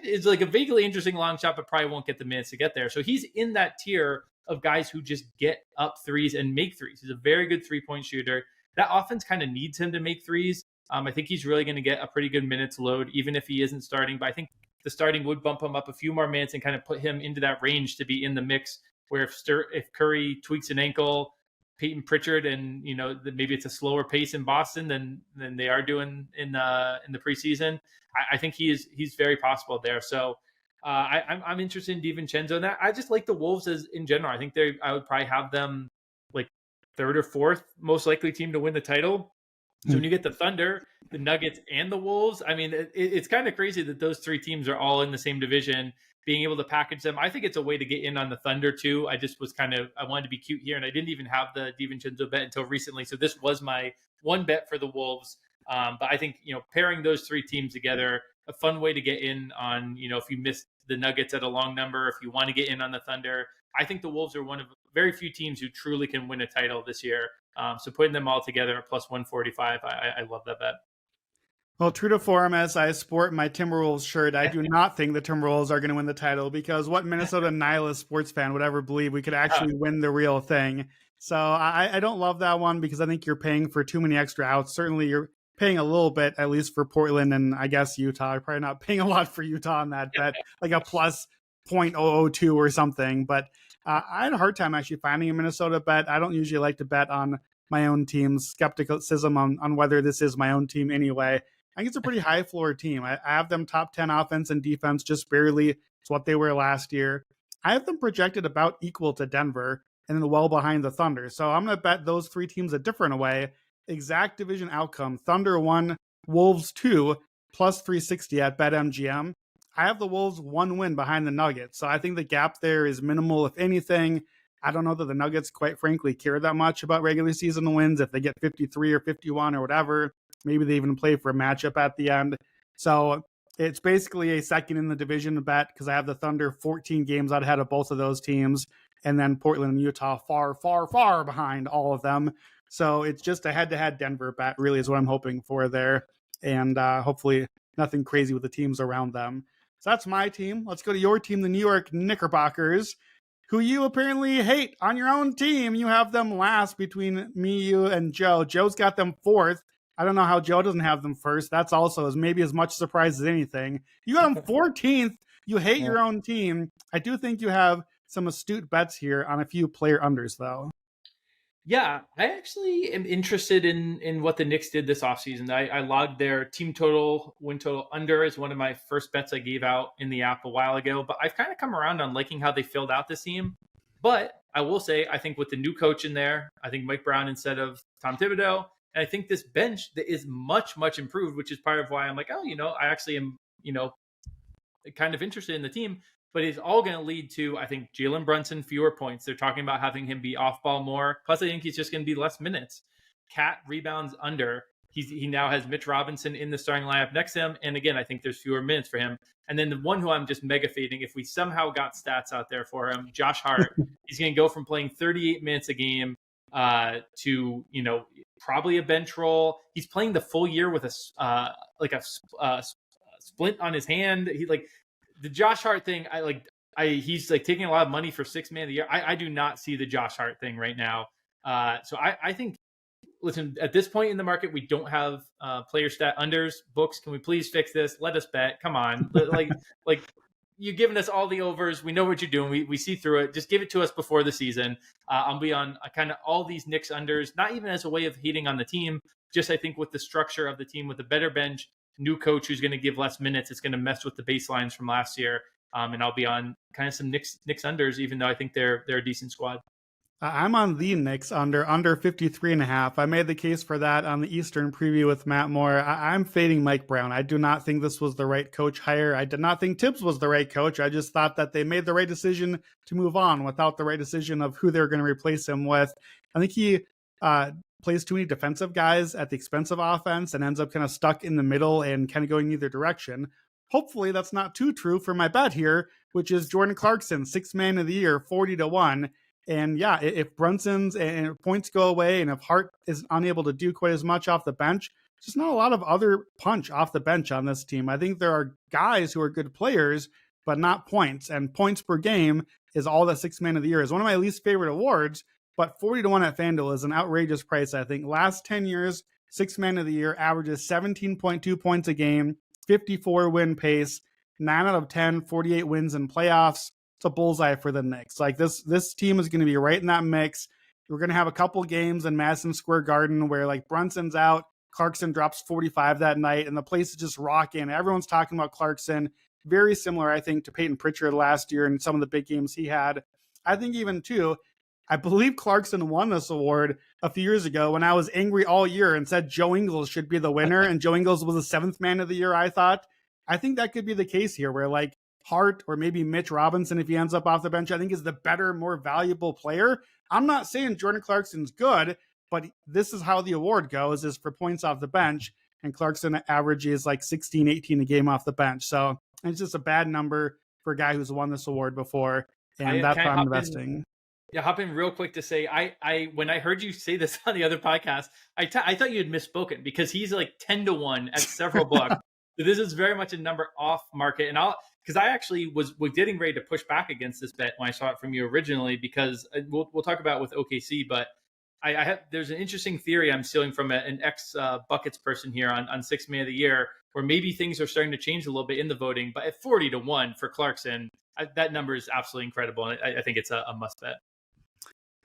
is like a vaguely interesting long shot, but probably won't get the minutes to get there. So he's in that tier of guys who just get up threes and make threes. He's a very good three-point shooter. That offense kind of needs him to make threes. I think he's really going to get a pretty good minutes load, even if he isn't starting. But I think the starting would bump him up a few more minutes and kind of put him into that range to be in the mix. Where if Curry tweaks an ankle, Peyton Pritchard, and maybe it's a slower pace in Boston than they are doing in the preseason. I think he's very possible there. So I'm interested in DiVincenzo, and I just like the Wolves as in general. I think I would probably have them like third or fourth most likely team to win the title. So when you get the Thunder, the Nuggets, and the Wolves, I mean, it's kind of crazy that those 3 teams are all in the same division, being able to package them. I think it's a way to get in on the Thunder, too. I just was I wanted to be cute here, and I didn't even have the DiVincenzo bet until recently. So this was my one bet for the Wolves. But I think, pairing those 3 teams together, a fun way to get in on, if you missed the Nuggets at a long number, if you want to get in on the Thunder. I think the Wolves are one of very few teams who truly can win a title this year. So putting them all together at plus 145, I love that bet. Well, true to form, as I sport my Timberwolves shirt, I do not think the Timberwolves are going to win the title, because what Minnesota nihilist sports fan would ever believe we could actually win the real thing? So I don't love that one, because I think you're paying for too many extra outs. Certainly you're paying a little bit, at least for Portland and I guess Utah. You're probably not paying a lot for Utah on that bet, like a plus 0.002 or something. But I had a hard time actually finding a Minnesota bet. I don't usually like to bet on my own team's skepticism on whether this is my own team anyway. I think it's a pretty high floor team. I have them top 10 offense and defense, just barely. It's what they were last year. I have them projected about equal to Denver and then well behind the Thunder. So I'm going to bet those three teams a different way. Exact division outcome: Thunder 1, Wolves 2, plus 360 at BetMGM. I have the Wolves 1 win behind the Nuggets. So I think the gap there is minimal, if anything. I don't know that the Nuggets, quite frankly, care that much about regular season wins. If they get 53 or 51 or whatever, maybe they even play for a matchup at the end. So it's basically a second in the division bet because I have the Thunder 14 games out ahead of both of those teams. And then Portland and Utah far, far, far behind all of them. So it's just a head-to-head Denver bet, really, is what I'm hoping for there. And hopefully nothing crazy with the teams around them. So that's my team. Let's go to your team, the New York Knickerbockers, who you apparently hate on your own team. You have them last between me, you, and Joe. Joe's got them fourth. I don't know how Joe doesn't have them first. That's also maybe as much surprise as anything. You got them 14th. You hate your own team. I do think you have some astute bets here on a few player unders, though. Yeah, I actually am interested in what the Knicks did this offseason. I logged their team total, win total under as one of my first bets I gave out in the app a while ago. But I've kind of come around on liking how they filled out this team. But I will say, I think with the new coach in there, I think Mike Brown instead of Tom Thibodeau, and I think this bench that is much, much improved, which is part of why I'm like, I actually am, kind of interested in the team. But it's all going to lead to, I think, Jalen Brunson, fewer points. They're talking about having him be off ball more. Plus, I think he's just going to be less minutes. Cat rebounds under. He now has Mitch Robinson in the starting lineup next to him. And again, I think there's fewer minutes for him. And then the one who I'm just mega fading, if we somehow got stats out there for him, Josh Hart, he's going to go from playing 38 minutes a game to, probably a bench role. He's playing the full year with a splint on his hand. The Josh Hart thing, he's taking a lot of money for 6th man of the year. I do not see the Josh Hart thing right now. So I think, listen, at this point in the market, we don't have player stat unders books. Can we please fix this? Let us bet. Come on. You're giving us all the overs. We know what you're doing. We see through it. Just give it to us before the season. I'll be on kind of all these Knicks unders, not even as a way of hating on the team. Just I think with the structure of the team, with a better bench, new coach who's going to give less minutes, it's going to mess with the baselines from last year. And I'll be on kind of some Knicks unders, even though I think they're a decent squad. I'm on the Knicks under 53.5. I made the case for that on the Eastern preview with Matt Moore. I'm fading Mike Brown. I do not think this was the right coach hire. I did not think Tibbs was the right coach. I just thought that they made the right decision to move on without the right decision of who they're going to replace him with. I think he plays too many defensive guys at the expense of offense and ends up kind of stuck in the middle and kind of going either direction. Hopefully that's not too true for my bet here, which is Jordan Clarkson, 6th man of the year, 40-1. And yeah, if Brunson's and points go away and if Hart is unable to do quite as much off the bench, just not a lot of other punch off the bench on this team. I think there are guys who are good players, but not points. And points per game is all that 6th man of the year is. One of my least favorite awards, but 40-1 at FanDuel is an outrageous price, I think. Last 10 years, 6th man of the year averages 17.2 points a game, 54 win pace, 9 out of 10, 48 wins in playoffs. It's a bullseye for the Knicks. This team is going to be right in that mix. We're going to have a couple games in Madison Square Garden where Brunson's out, Clarkson drops 45 that night, and the place is just rocking. Everyone's talking about Clarkson. Very similar, I think, to Peyton Pritchard last year and some of the big games he had. I think even too, I believe Clarkson won this award a few years ago when I was angry all year and said Joe Ingles should be the winner, and Joe Ingles was the 7th man of the year, I thought. I think that could be the case here where Hart or maybe Mitch Robinson, if he ends up off the bench, I think is the better, more valuable player. I'm not saying Jordan Clarkson's good, but this is how the award goes, is for points off the bench. And Clarkson averages 16, 18 a game off the bench. So it's just a bad number for a guy who's won this award before. And that's how I'm investing. Yeah, hop in real quick to say, I when I heard you say this on the other podcast, I thought you had misspoken because he's 10-1 at several books. So this is very much a number off market. And because I actually was getting ready to push back against this bet when I saw it from you originally, because we'll talk about with OKC, but there's an interesting theory I'm stealing from an ex Buckets person here on 6th man of the year, where maybe things are starting to change a little bit in the voting, but at 40-1 for Clarkson, that number is absolutely incredible. And I think it's a must bet.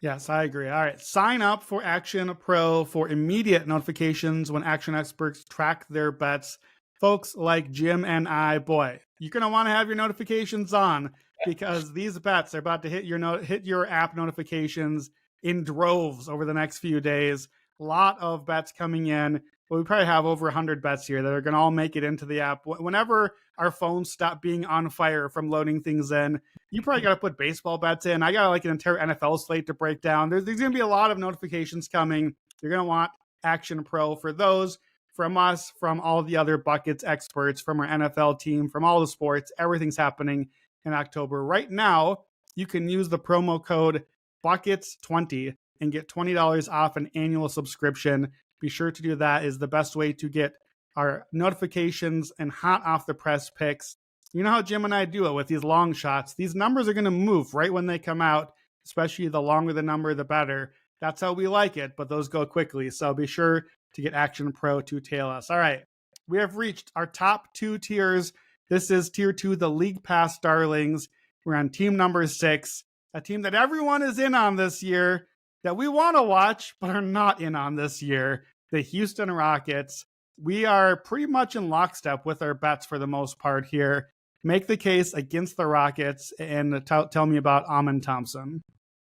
Yes, I agree. All right. Sign up for Action Pro for immediate notifications when action experts track their bets. Folks like Jim and I, boy, you're going to want to have your notifications on because these bets are about to hit your app notifications in droves over the next few days. A lot of bets coming in. Well, we probably have over 100 bets here that are going to all make it into the app. Whenever our phones stop being on fire from loading things in, you probably got to put baseball bets in. I got like an entire NFL slate to break down. There's going to be a lot of notifications coming. You're going to want Action Pro for those. From us, from all the other buckets experts, from our NFL team, from all the sports, everything's happening in October. Right now, you can use the promo code Buckets20 and get $20 off an annual subscription. Be sure to do that. Is the best way to get our notifications and hot off the press picks. You know how Jim and I do it with these long shots. These numbers are going to move right when they come out, especially the longer the number, the better. That's how we like it, but those go quickly. So be sure to get Action Pro to tail us. All right, we have reached our top 2 tiers. This is tier 2, the League Pass Darlings. We're on team number 6, a team that everyone is in on this year, that we want to watch, but are not in on this year, the Houston Rockets. We are pretty much in lockstep with our bets for the most part here. Make the case against the Rockets and tell me about Amen Thompson.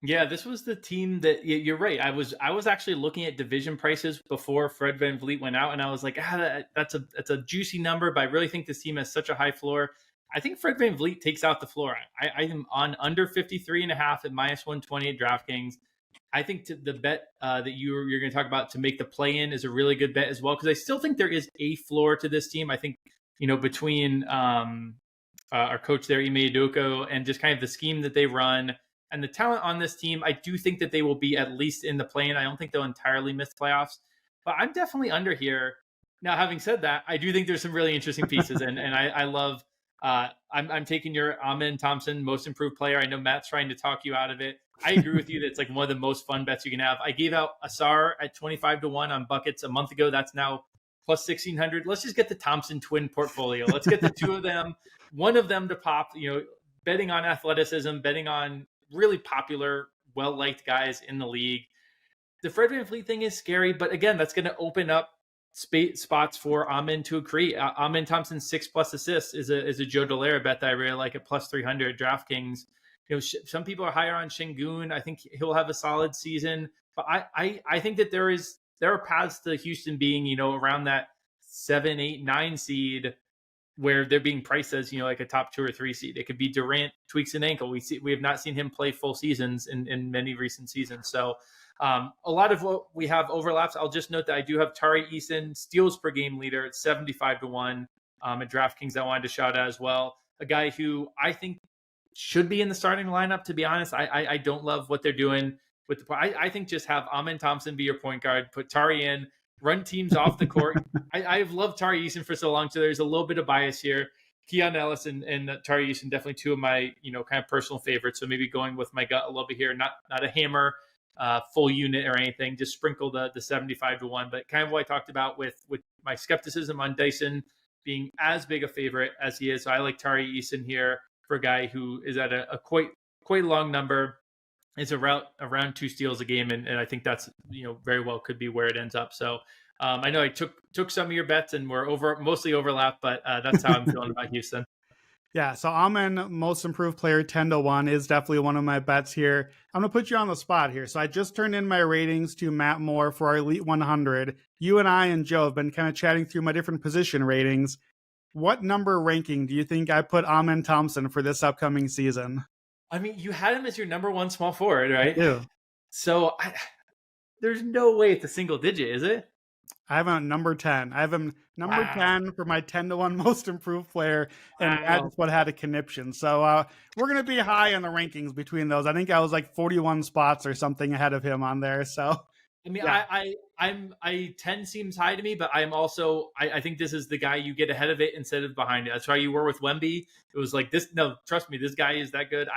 Yeah, this was the team that you're right. I was actually looking at division prices before Fred VanVleet went out, and I was like, that's a juicy number, but I really think this team has such a high floor. I think Fred VanVleet takes out the floor. I am on under 53.5 at -120 at DraftKings. I think the bet that you're going to talk about to make the play-in is a really good bet as well, because I still think there is a floor to this team. I think, between our coach there, Ime Udoka, and just kind of the scheme that they run and the talent on this team, I do think that they will be at least in the play-in. I don't think they'll entirely miss playoffs, but I'm definitely under here. Now, having said that, I do think there's some really interesting pieces, and I love. I'm taking your Amen Thompson most improved player. I know Matt's trying to talk you out of it. I agree with you that it's like one of the most fun bets you can have. I gave out Asar at 25-1 on buckets a month ago. That's now plus 1,600. Let's just get the Thompson twin portfolio. Let's get the two of them, one of them to pop. Betting on athleticism, betting on really popular, well-liked guys in the league. The Fred VanVleet thing is scary, but again, that's going to open up spots for Amen to accrete. Amen Thompson's 6+ assists is a Joe Dolera bet that I really like at plus 300 DraftKings. Some people are higher on Şengün. I think he'll have a solid season, but I think that there are paths to Houston being around that 7, 8, 9 seed, where they're being priced as like a top 2 or 3 seed. It could be Durant tweaks an ankle. We have not seen him play full seasons in many recent seasons. So a lot of what we have overlaps. I'll just note that I do have Tari Eason, steals per game leader at 75-1 at DraftKings. I wanted to shout out as well, a guy who I think should be in the starting lineup. To be honest, I don't love what they're doing with the. I think just have Amen Thompson be your point guard, put Tari in, run teams off the court. I've loved Tari Eason for so long, so there's a little bit of bias here. Keon Ellis and Tari Eason, definitely two of my kind of personal favorites. So maybe going with my gut a little bit here, not a hammer full unit or anything, just sprinkle the 75-1. But kind of what I talked about with my skepticism on Dyson being as big a favorite as he is. So I like Tari Eason here for a guy who is at a quite long number. It's around 2 steals a game, and I think that's very well could be where it ends up. So I know I took some of your bets and we're mostly overlap, but that's how I'm feeling about Houston. Yeah, so Amen, most improved player 10-1 is definitely one of my bets here. I'm gonna put you on the spot here. So I just turned in my ratings to Matt Moore for our Elite 100. You and I and Joe have been kind of chatting through my different position ratings. What number ranking do you think I put Amen Thompson for this upcoming season? I mean, you had him as your number 1 small forward, right? Yeah. So there's no way it's a single digit, is it? I have him at number 10. I have him number 10 for my 10-1 most improved player, and that's what had a conniption. So we're going to be high in the rankings between those. I think I was like 41 spots or something ahead of him on there. So I mean, yeah. 10 seems high to me, but I'm also, I think this is the guy you get ahead of it instead of behind it. That's how you were with Wemby. It was like this. No, trust me, this guy is that good.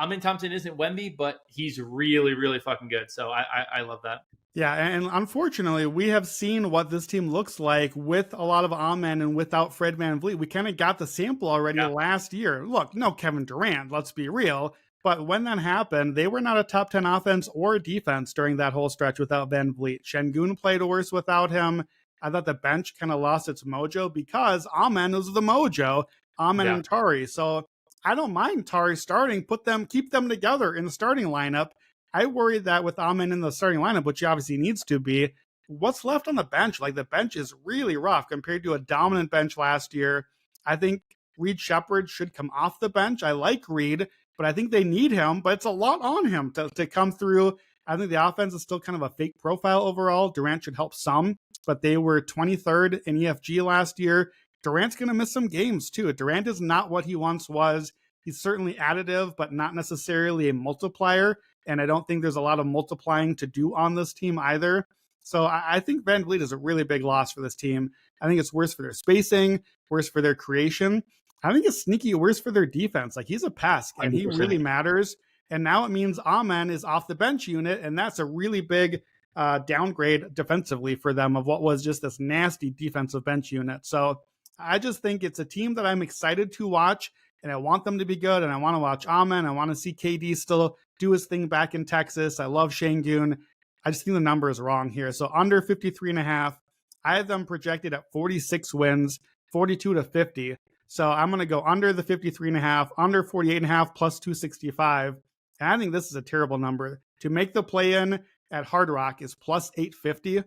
Amen Thompson isn't Wemby, but he's really, really fucking good. So I love that. Yeah, and unfortunately, we have seen what this team looks like with a lot of Amen and without Fred VanVleet. We kind of got the sample already last year. Look, no Kevin Durant, let's be real. But when that happened, they were not a top 10 offense or defense during that whole stretch without Van Vliet. Şengün played worse without him. I thought the bench kind of lost its mojo because Amen was the mojo, Amen Yeah. and Tari. So I don't mind Tari starting, keep them together in the starting lineup. I worry that with Amen in the starting lineup, which he obviously needs to be, what's left on the bench? Like the bench is really rough compared to a dominant bench last year. I think Reed Shepherd should come off the bench. I like Reed, but I think they need him, but it's a lot on him to come through. I think the offense is still kind of a fake profile overall. Durant should help some, but they were 23rd in EFG last year. Durant's going to miss some games too. Durant is not what he once was. He's certainly additive, but not necessarily a multiplier. And I don't think there's a lot of multiplying to do on this team either. So I think Van Vliet is a really big loss for this team. I think it's worse for their spacing, worse for their creation. I think it's sneaky worse for their defense. Like he's a pest and he 100%. really matters. And now it means Amen is off the bench unit. And that's a really big downgrade defensively for them of what was just this nasty defensive bench unit. So I just think it's a team that I'm excited to watch and I want them to be good. And I want to watch Amen. I want to see KD still do his thing back in Texas. I love Şengün. I just think the number is wrong here. So under 53.5, I have them projected at 46 wins, 42 to 50. So I'm going to go under the 53.5, under 48.5 plus 265. And I think this is a terrible number. To make the play-in at Hard Rock is plus 850.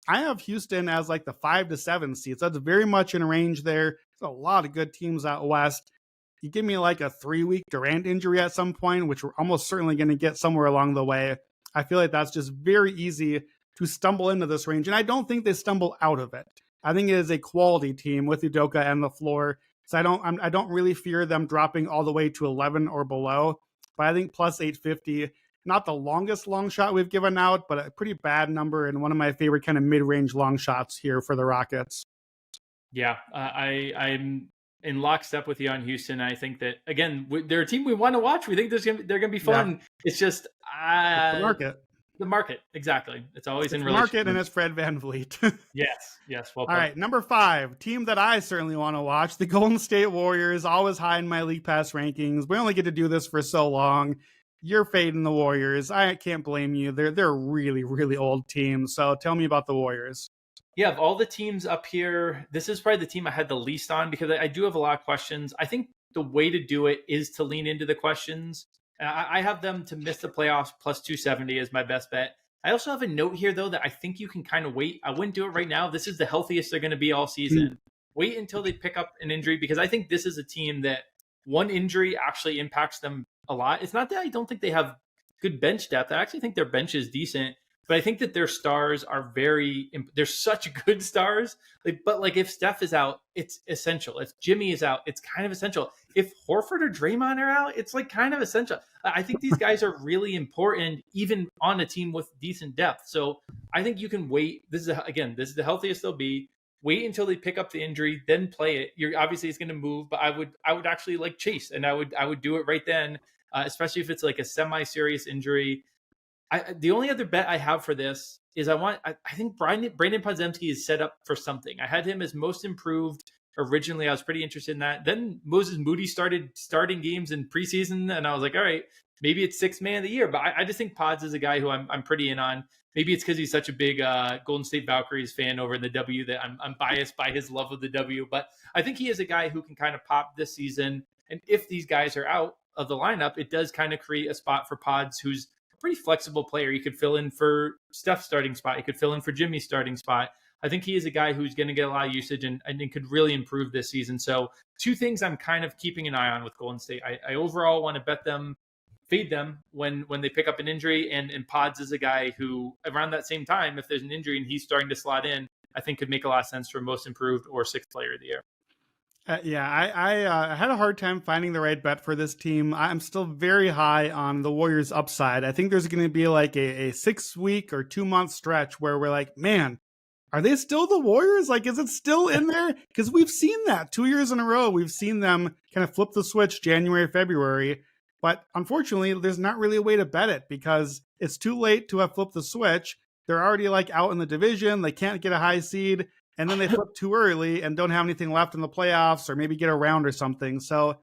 I have Houston as like the 5 to 7 seeds. That's very much in range there. There's a lot of good teams out west. You give me like a 3-week Durant injury at some point, which we're almost certainly going to get somewhere along the way. I feel like that's just very easy to stumble into this range. And I don't think they stumble out of it. I think it is a quality team with Udoka and the floor. So I don't really fear them dropping all the way to 11 or below. But I think plus 850, not the longest long shot we've given out, but a pretty bad number and one of my favorite kind of mid-range long shots here for the Rockets. Yeah, I'm in lockstep with you on Houston. I think that, again, they're a team we want to watch. We think they're going to be fun. Yeah. It's just it's the market. The market, exactly. It's always in relation. The market, and it's Fred VanVleet. Yes. Well, all right, number 5, team that I certainly want to watch, the Golden State Warriors, always high in my League Pass rankings. We only get to do this for so long. You're fading the Warriors. I can't blame you. They're a really, really old team. So tell me about the Warriors. Yeah, of all the teams up here, this is probably the team I had the least on because I do have a lot of questions. I think the way to do it is to lean into the questions. I have them to miss the playoffs plus 270 as my best bet. I also have a note here, though, that I think you can kind of wait. I wouldn't do it right now. This is the healthiest they're going to be all season. Wait until they pick up an injury because I think this is a team that one injury actually impacts them a lot. It's not that I don't think they have good bench depth. I actually think their bench is decent. But I think that their stars are they're such good stars. But if Steph is out, it's essential. If Jimmy is out, it's kind of essential. If Horford or Draymond are out, it's like kind of essential. I think these guys are really important, even on a team with decent depth. So I think you can wait. This is the healthiest they'll be. Wait until they pick up the injury, then play it. You're obviously it's going to move, but I would actually like chase, and I would do it right then, especially if it's like a semi-serious injury. The only other bet I have for this is I think Brandon Podziemski is set up for something. I had him as most improved originally. I was pretty interested in that. Then Moses Moody started starting games in preseason, and I was like, all right, maybe it's 6th man of the year. But I just think Pods is a guy who I'm pretty in on. Maybe it's because he's such a big Golden State Valkyries fan over in the W that I'm biased by his love of the W. But I think he is a guy who can kind of pop this season. And if these guys are out of the lineup, it does kind of create a spot for Pods, who's pretty flexible player. He could fill in for Steph's starting spot. He could fill in for Jimmy's starting spot. I think he is a guy who's going to get a lot of usage and could really improve this season. So 2 things I'm kind of keeping an eye on with Golden State. I overall want to bet them, fade them when they pick up an injury. And Pods is a guy who around that same time, if there's an injury and he's starting to slot in, I think could make a lot of sense for most improved or 6th player of the year. I had a hard time finding the right bet for this team. I'm still very high on the Warriors' upside. I think there's going to be like a 6-week or 2-month stretch where we're like, man, are they still the Warriors? Like, is it still in there? Because we've seen that 2 years in a row. We've seen them kind of flip the switch January, February. But unfortunately, there's not really a way to bet it because it's too late to have flipped the switch. They're already like out in the division. They can't get a high seed. And then they flip too early and don't have anything left in the playoffs or maybe get a round or something. So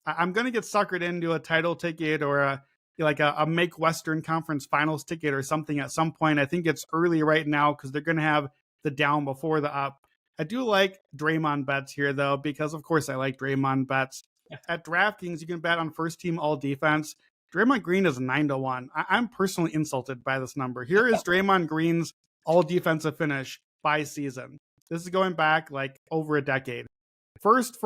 I'm going to get suckered into a title ticket or a make Western Conference Finals ticket or something at some point. I think it's early right now because they're going to have the down before the up. I do like Draymond bets here, though, because, of course, I like Draymond bets. At DraftKings, you can bet on first team all defense. Draymond Green is 9-1. I'm personally insulted by this number. Here is Draymond Green's all defensive finish by season. This is going back like over a decade. First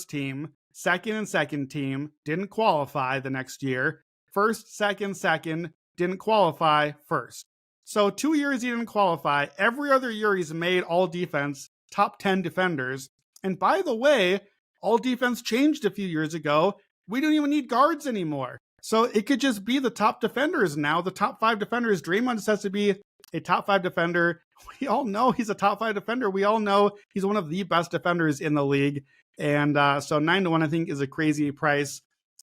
team, second and second team, didn't qualify the next year. First, second, didn't qualify first. So 2 years he didn't qualify. Every other year he's made all defense, top 10 defenders. And by the way, all defense changed a few years ago. We don't even need guards anymore. So it could just be the top defenders now, the top 5 defenders. Draymond just has to be a top 5 defender. We all know he's a top 5 defender. We all know he's one of the best defenders in the league. And so 9-1, I think, is a crazy price.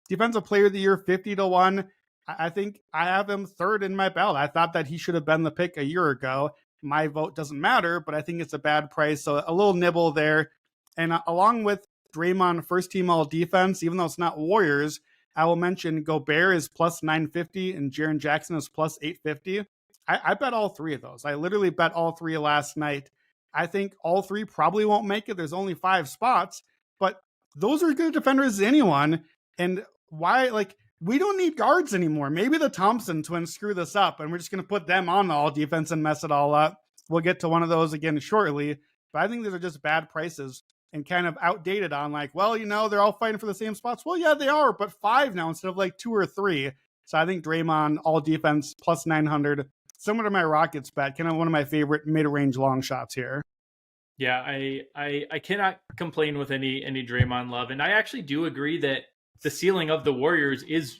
Defensive Player of the Year, 50-1. I think I have him third in my ballot. I thought that he should have been the pick a year ago. My vote doesn't matter, but I think it's a bad price. So a little nibble there. And along with Draymond, first team all defense, even though it's not Warriors, I will mention Gobert is plus 950 and Jaren Jackson is plus 850. I bet all 3 of those. I literally bet all 3 last night. I think all 3 probably won't make it. There's only 5 spots, but those are good defenders as anyone. And why, like, we don't need guards anymore. Maybe the Thompson twins screw this up and we're just going to put them on the all defense and mess it all up. We'll get to one of those again shortly. But I think these are just bad prices and kind of outdated on like, well, they're all fighting for the same spots. Well, yeah, they are, but 5 now instead of like 2 or 3. So I think Draymond, all defense, plus 900. Similar to my Rockets bet, kind of one of my favorite mid-range long shots here. Yeah, I cannot complain with any Draymond love. And I actually do agree that the ceiling of the Warriors is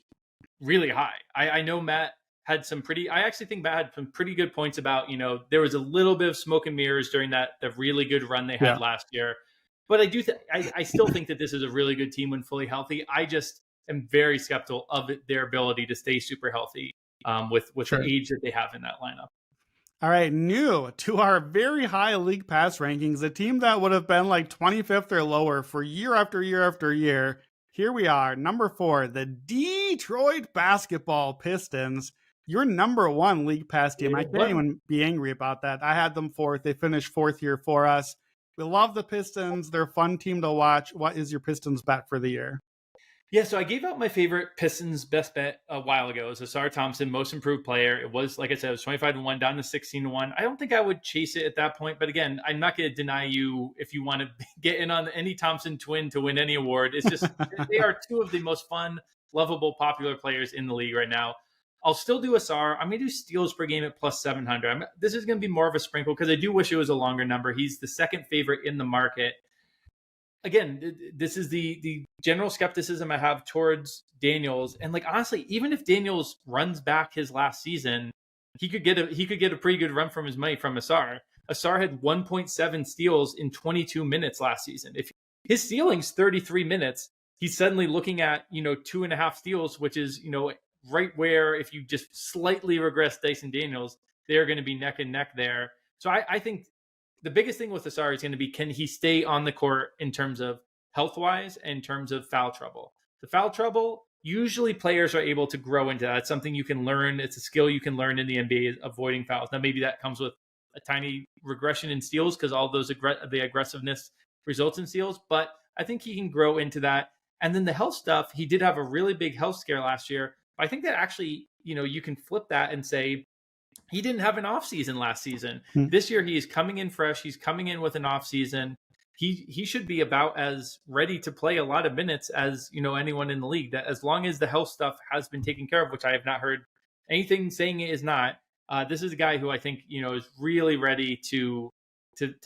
really high. I know Matt had I actually think Matt had some pretty good points about, there was a little bit of smoke and mirrors during the really good run they had last year. But I still think that this is a really good team when fully healthy. I just am very skeptical of their ability to stay super healthy with the age that they have in that lineup. All right, new to our very high league pass rankings, a team that would have been like 25th or lower for year after year after year. Here we are, number 4, the Detroit Basketball Pistons. Your number 1 league pass team. I can't even be angry about that. I had them 4th. They finished 4th here for us. We love the Pistons. They're a fun team to watch. What is your Pistons bet for the year? Yeah, so I gave out my favorite Pistons best bet a while ago. It was Asar Thompson, most improved player. It was, like I said, it was 25-1 down to 16-1. I don't think I would chase it at that point. But again, I'm not going to deny you if you want to get in on any Thompson twin to win any award. It's just they are 2 of the most fun, lovable, popular players in the league right now. I'll still do Asar. I'm going to do steals per game at plus 700. This is going to be more of a sprinkle because I do wish it was a longer number. He's the second favorite in the market. Again, this is the general skepticism I have towards Daniels. And like, honestly, even if Daniels runs back his last season, he could get a pretty good run from his money from Asar. Asar had 1.7 steals in 22 minutes last season. If his ceiling's 33 minutes, he's suddenly looking at, 2.5 steals, which is, right where if you just slightly regress Dyson Daniels, they're going to be neck and neck there. So I think the biggest thing with Asar is going to be, can he stay on the court in terms of health-wise and in terms of foul trouble? The foul trouble, usually players are able to grow into that. It's something you can learn. It's a skill you can learn in the NBA, avoiding fouls. Now, maybe that comes with a tiny regression in steals because all those the aggressiveness results in steals, but I think he can grow into that. And then the health stuff, he did have a really big health scare last year. I think that actually, you can flip that and say, he didn't have an off season last season. This year, he is coming in fresh. He's coming in with an off season. He should be about as ready to play a lot of minutes as, anyone in the league. That as long as the health stuff has been taken care of, which I have not heard anything saying it is not. This is a guy who I think, is really ready to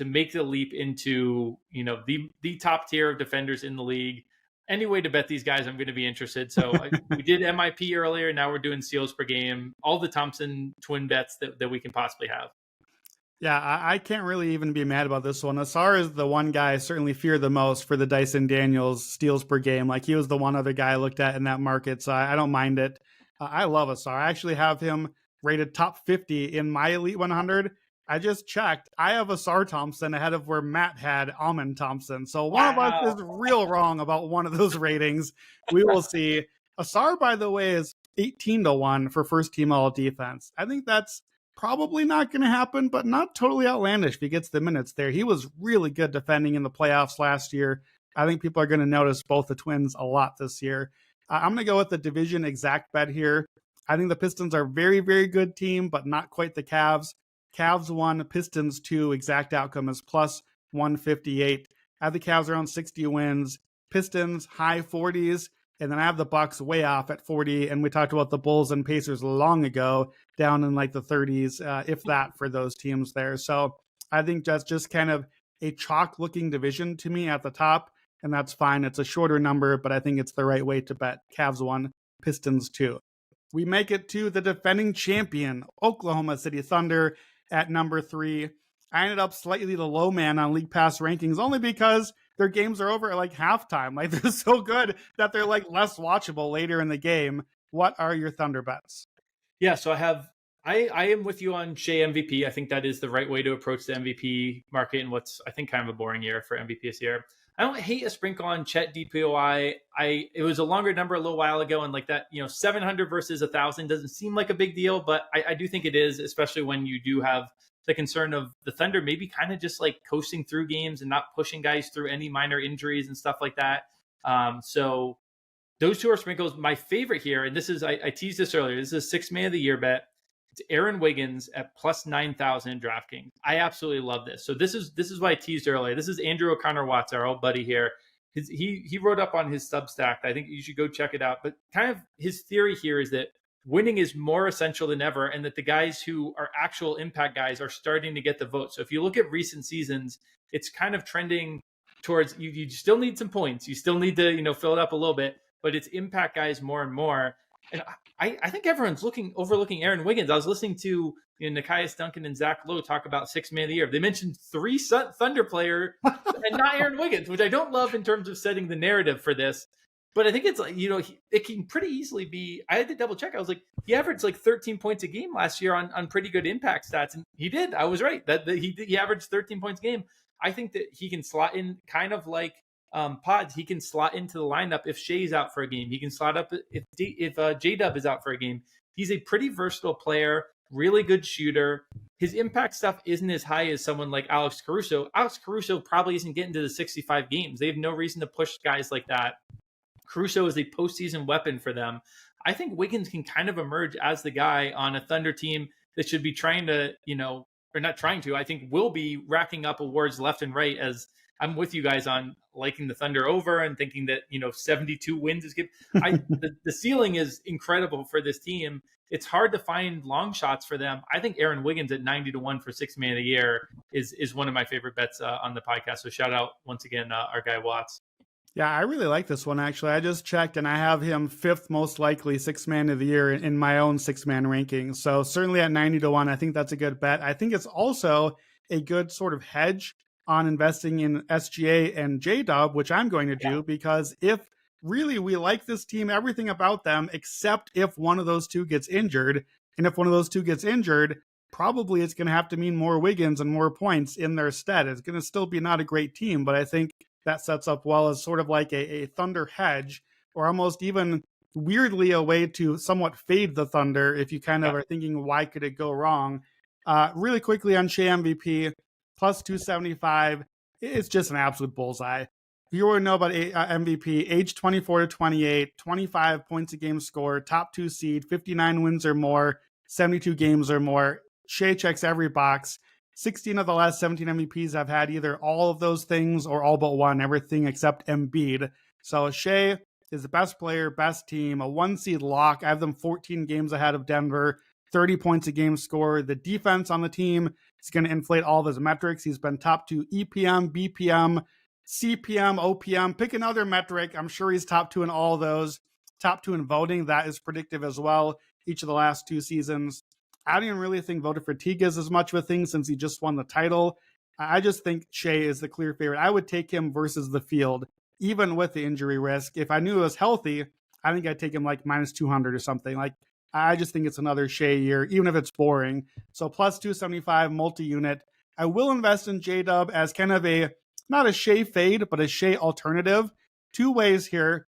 make the leap into, the top tier of defenders in the league. Any way to bet these guys, I'm going to be interested. So we did MIP earlier. Now we're doing steals per game. All the Thompson twin bets that we can possibly have. Yeah, I can't really even be mad about this one. Asar is the one guy I certainly fear the most for the Dyson Daniels steals per game. Like, he was the one other guy I looked at in that market, so I don't mind it. I love Asar. I actually have him rated top 50 in my Elite 100. I just checked. I have Asar Thompson ahead of where Matt had Amon Thompson. So one of us Wow. is real wrong about one of those ratings. We will see. Asar, by the way, is 18-1 for first team all defense. I think that's probably not going to happen, but not totally outlandish if he gets the minutes there. He was really good defending in the playoffs last year. I think people are going to notice both the Twins a lot this year. I'm going to go with the division exact bet here. I think the Pistons are a very, very good team, but not quite the Cavs. Cavs 1, Pistons 2, exact outcome is plus 158. I have the Cavs around 60 wins, Pistons high 40s, and then I have the Bucks way off at 40. And we talked about the Bulls and Pacers long ago, down in like the 30s, if that, for those teams there. So I think that's just kind of a chalk-looking division to me at the top, and that's fine. It's a shorter number, but I think it's the right way to bet. Cavs 1, Pistons 2. We make it to the defending champion, Oklahoma City Thunder, at number 3. I ended up slightly the low man on League Pass rankings only because their games are over at like halftime. Like they're so good that they're like less watchable later in the game. What are your Thunder bets? Yeah, so I am with you on Shea MVP. I think that is the right way to approach the MVP market in what's, I think, kind of a boring year for MVP this year. I don't hate a sprinkle on Chet DPOI. It was a longer number a little while ago, and like that, 700 versus 1,000 doesn't seem like a big deal, but I do think it is, especially when you do have the concern of the Thunder maybe kind of just like coasting through games and not pushing guys through any minor injuries and stuff like that. So those two are sprinkles. My favorite here, and this is, I teased this earlier, this is a 6 man of the year bet. It's Aaron Wiggins at plus 9,000 in DraftKings. I absolutely love this. So this is what I teased earlier. This is Andrew O'Connor Watts, our old buddy here. He wrote up on his Substack. I think you should go check it out. But kind of his theory here is that winning is more essential than ever, and that the guys who are actual impact guys are starting to get the vote. So if you look at recent seasons, it's kind of trending towards you still need some points. You still need to fill it up a little bit, but it's impact guys more and more. And I think everyone's overlooking Aaron Wiggins. I was listening to Nekias Duncan and Zach Lowe talk about 6 man of the year. They mentioned 3 Thunder player and not Aaron Wiggins, which I don't love in terms of setting the narrative for this. But I think it's like, it can pretty easily be, I had to double check. I was like, he averaged like 13 points a game last year on pretty good impact stats. And he did. I was right. That he averaged 13 points a game. I think that he can slot in kind of like Pods. He can slot into the lineup if Shea's out for a game. He can slot up if J-Dub is out for a game. He's a pretty versatile player, really good shooter. His impact stuff isn't as high as someone like Alex Caruso. Alex Caruso probably isn't getting to the 65 games. They have no reason to push guys like that. Caruso is a postseason weapon for them. I think Wiggins can kind of emerge as the guy on a Thunder team that should be trying to, or not trying to, I think will be racking up awards left and right, as I'm with you guys on liking the Thunder over and thinking that, 72 wins is good. The ceiling is incredible for this team. It's hard to find long shots for them. I think Aaron Wiggins at 90-1 for 6 man of the year is one of my favorite bets on the podcast. So shout out once again, our guy Watts. Yeah, I really like this one, actually. I just checked, and I have him 5th most likely 6 man of the year in my own 6-man ranking. So certainly at 90-1, I think that's a good bet. I think it's also a good sort of hedge on investing in SGA and J-Dub, which I'm going to do, because if really we like this team, everything about them, except if one of those two gets injured, and if one of those two gets injured, probably it's going to have to mean more Wiggins and more points in their stead. It's going to still be not a great team, but I think that sets up well as sort of like a Thunder hedge, or almost even weirdly a way to somewhat fade the Thunder if you kind of are thinking, why could it go wrong? Really quickly on Shea MVP, plus 275. It's just an absolute bullseye. You already know about MVP, age 24 to 28, 25 points a game score, top 2 seed, 59 wins or more, 72 games or more. Shea checks every box. 16 of the last 17 MVPs have had either all of those things or all but one, everything except Embiid. So Shea is the best player, best team, a 1 seed lock. I have them 14 games ahead of Denver, 30 points a game score. The defense on the team is going to inflate all of his metrics. He's been top 2 EPM, BPM, CPM, OPM. Pick another metric. I'm sure he's top 2 in all of those. Top 2 in voting. That is predictive as well, each of the last 2 seasons. I don't even really think voter fatigue is as much of a thing since he just won the title. I just think Shea is the clear favorite. I would take him versus the field, even with the injury risk. If I knew he was healthy, I think I'd take him like minus 200 or something. Like I just think it's another Shea year, even if it's boring. So plus 275 multi-unit. I will invest in J-Dub as kind of not a Shea fade, but a Shea alternative. Two ways here.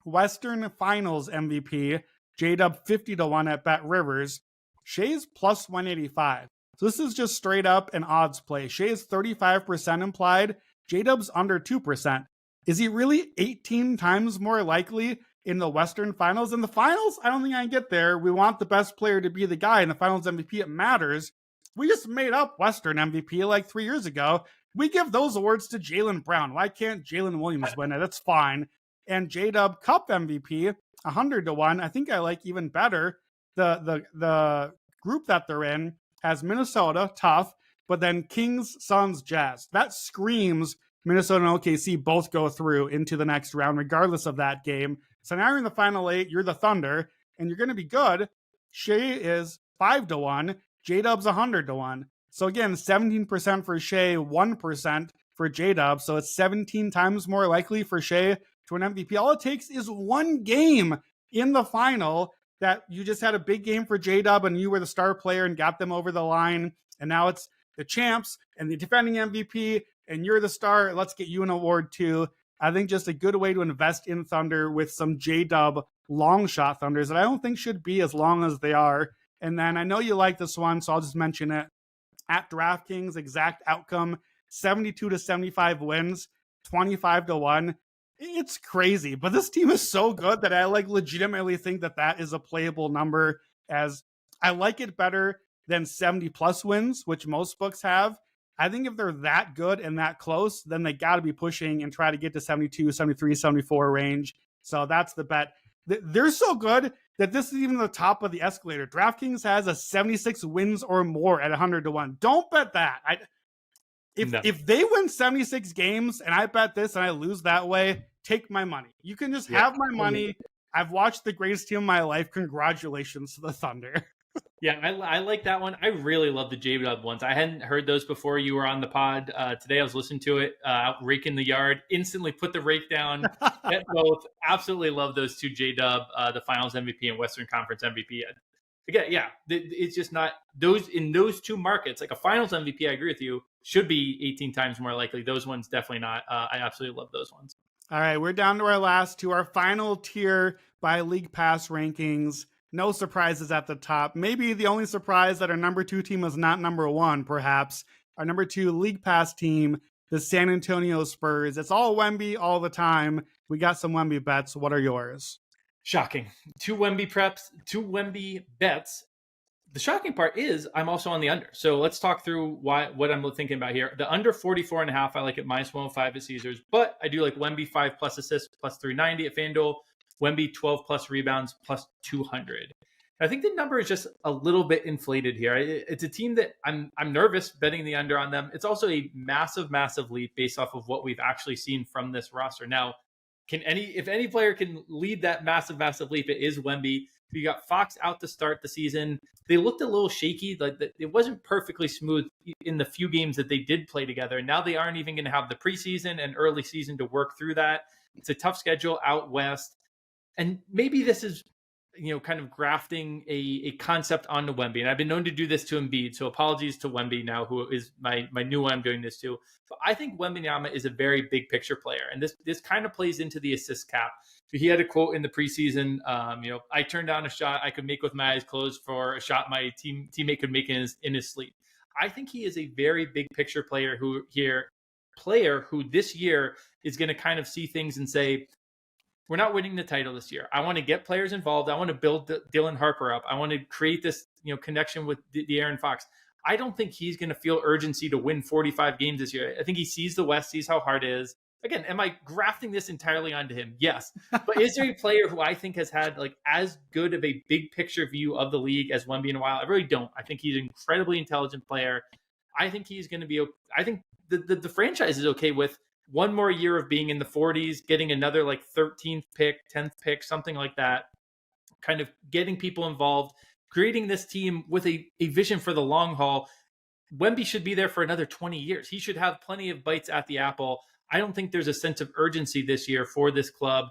Western Finals MVP, J-Dub 50-1 at Bet Rivers. Shea's plus 185. So this is just straight up an odds play. Shea is 35% implied. J-Dub's under 2%. Is he really 18 times more likely in the Western Finals? In the Finals, I don't think I can get there. We want the best player to be the guy in the Finals MVP. It matters. We just made up Western MVP like 3 years ago. We give those awards to Jaylen Brown. Why can't Jalen Williams win it? That's fine. And J-Dub Cup MVP, 100-1. I think I like even better. The group that they're in has Minnesota, tough, but then Kings, Suns, Jazz. That screams Minnesota and OKC both go through into the next round, regardless of that game. So now you're in the final 8, you're the Thunder, and you're going to be good. Shea is 5-1, J-Dub's 100-1. So again, 17% for Shea, 1% for J-Dub. So it's 17 times more likely for Shea to an MVP. All it takes is one game in the final that you just had a big game for J-Dub and you were the star player and got them over the line. And now it's the champs and the defending MVP and you're the star. Let's get you an award too. I think just a good way to invest in Thunder with some J-Dub long shot Thunders that I don't think should be as long as they are. And then I know you like this one, so I'll just mention it. At DraftKings, exact outcome, 72-75 wins, 25-1. It's crazy, but this team is so good that I legitimately think that is a playable number, as I like it better than 70 plus wins, which most books have. I think if they're that good and that close, then they got to be pushing and try to get to 72, 73, 74 range. So that's the bet. They're so good that this is even the top of the escalator. DraftKings has a 76 wins or more at 100-1. Don't bet that. If they win 76 games and I bet this and I lose that way, take my money. You can just have my money. I've watched the greatest team of my life. Congratulations to the Thunder. Yeah, I like that one. I really love the J-Dub ones. I hadn't heard those before you were on the pod. Today I was listening to it, out raking the yard, instantly put the rake down. Both. Absolutely love those two J-Dub, the Finals MVP and Western Conference MVP. Again, yeah, it's just not those in those two markets. Like a Finals MVP, I agree with you, should be 18 times more likely. Those ones definitely not. I absolutely love those ones. All right, we're down to our last two, our final tier by League Pass rankings. No surprises at the top. Maybe the only surprise that our number 2 team is not number 1, perhaps. Our number 2 League Pass team, the San Antonio Spurs. It's all Wemby all the time. We got some Wemby bets. What are yours? Shocking. 2 Wemby bets. The shocking part is I'm also on the under. So let's talk through what I'm thinking about here. The under 44.5, I like it minus 105 at Caesars, but I do like Wemby 5 plus assists plus 390 at FanDuel. Wemby 12 plus rebounds plus 200. I think the number is just a little bit inflated here. It's a team that I'm nervous betting the under on them. It's also a massive, massive leap based off of what we've actually seen from this roster. Now, if any player can lead that massive, massive leap, it is Wemby. You got Fox out to start the season. They looked a little shaky. Like it wasn't perfectly smooth in the few games that they did play together. And now they aren't even going to have the preseason and early season to work through that. It's a tough schedule out west. And maybe this is, kind of grafting a concept onto Wemby. And I've been known to do this to Embiid. So apologies to Wemby now, who is my new one I'm doing this to. But I think Wembanyama is a very big picture player. And this kind of plays into the assist cap. He had a quote in the preseason, I turned down a shot I could make with my eyes closed for a shot my teammate could make in his sleep. I think he is a very big picture player who this year is going to kind of see things and say, we're not winning the title this year. I want to get players involved. I want to build Dylan Harper up. I want to create this, connection with the Aaron Fox. I don't think he's going to feel urgency to win 45 games this year. I think he sees the West, sees how hard it is. Again, am I grafting this entirely onto him? Yes. But is there a player who I think has had as good of a big picture view of the league as Wemby in a while? I really don't. I think he's an incredibly intelligent player. I think he's going to be, I think the franchise is okay with one more year of being in the 40s, getting another 13th pick, 10th pick, something like that, kind of getting people involved, creating this team with a vision for the long haul. Wemby should be there for another 20 years. He should have plenty of bites at the apple. I don't think there's a sense of urgency this year for this club.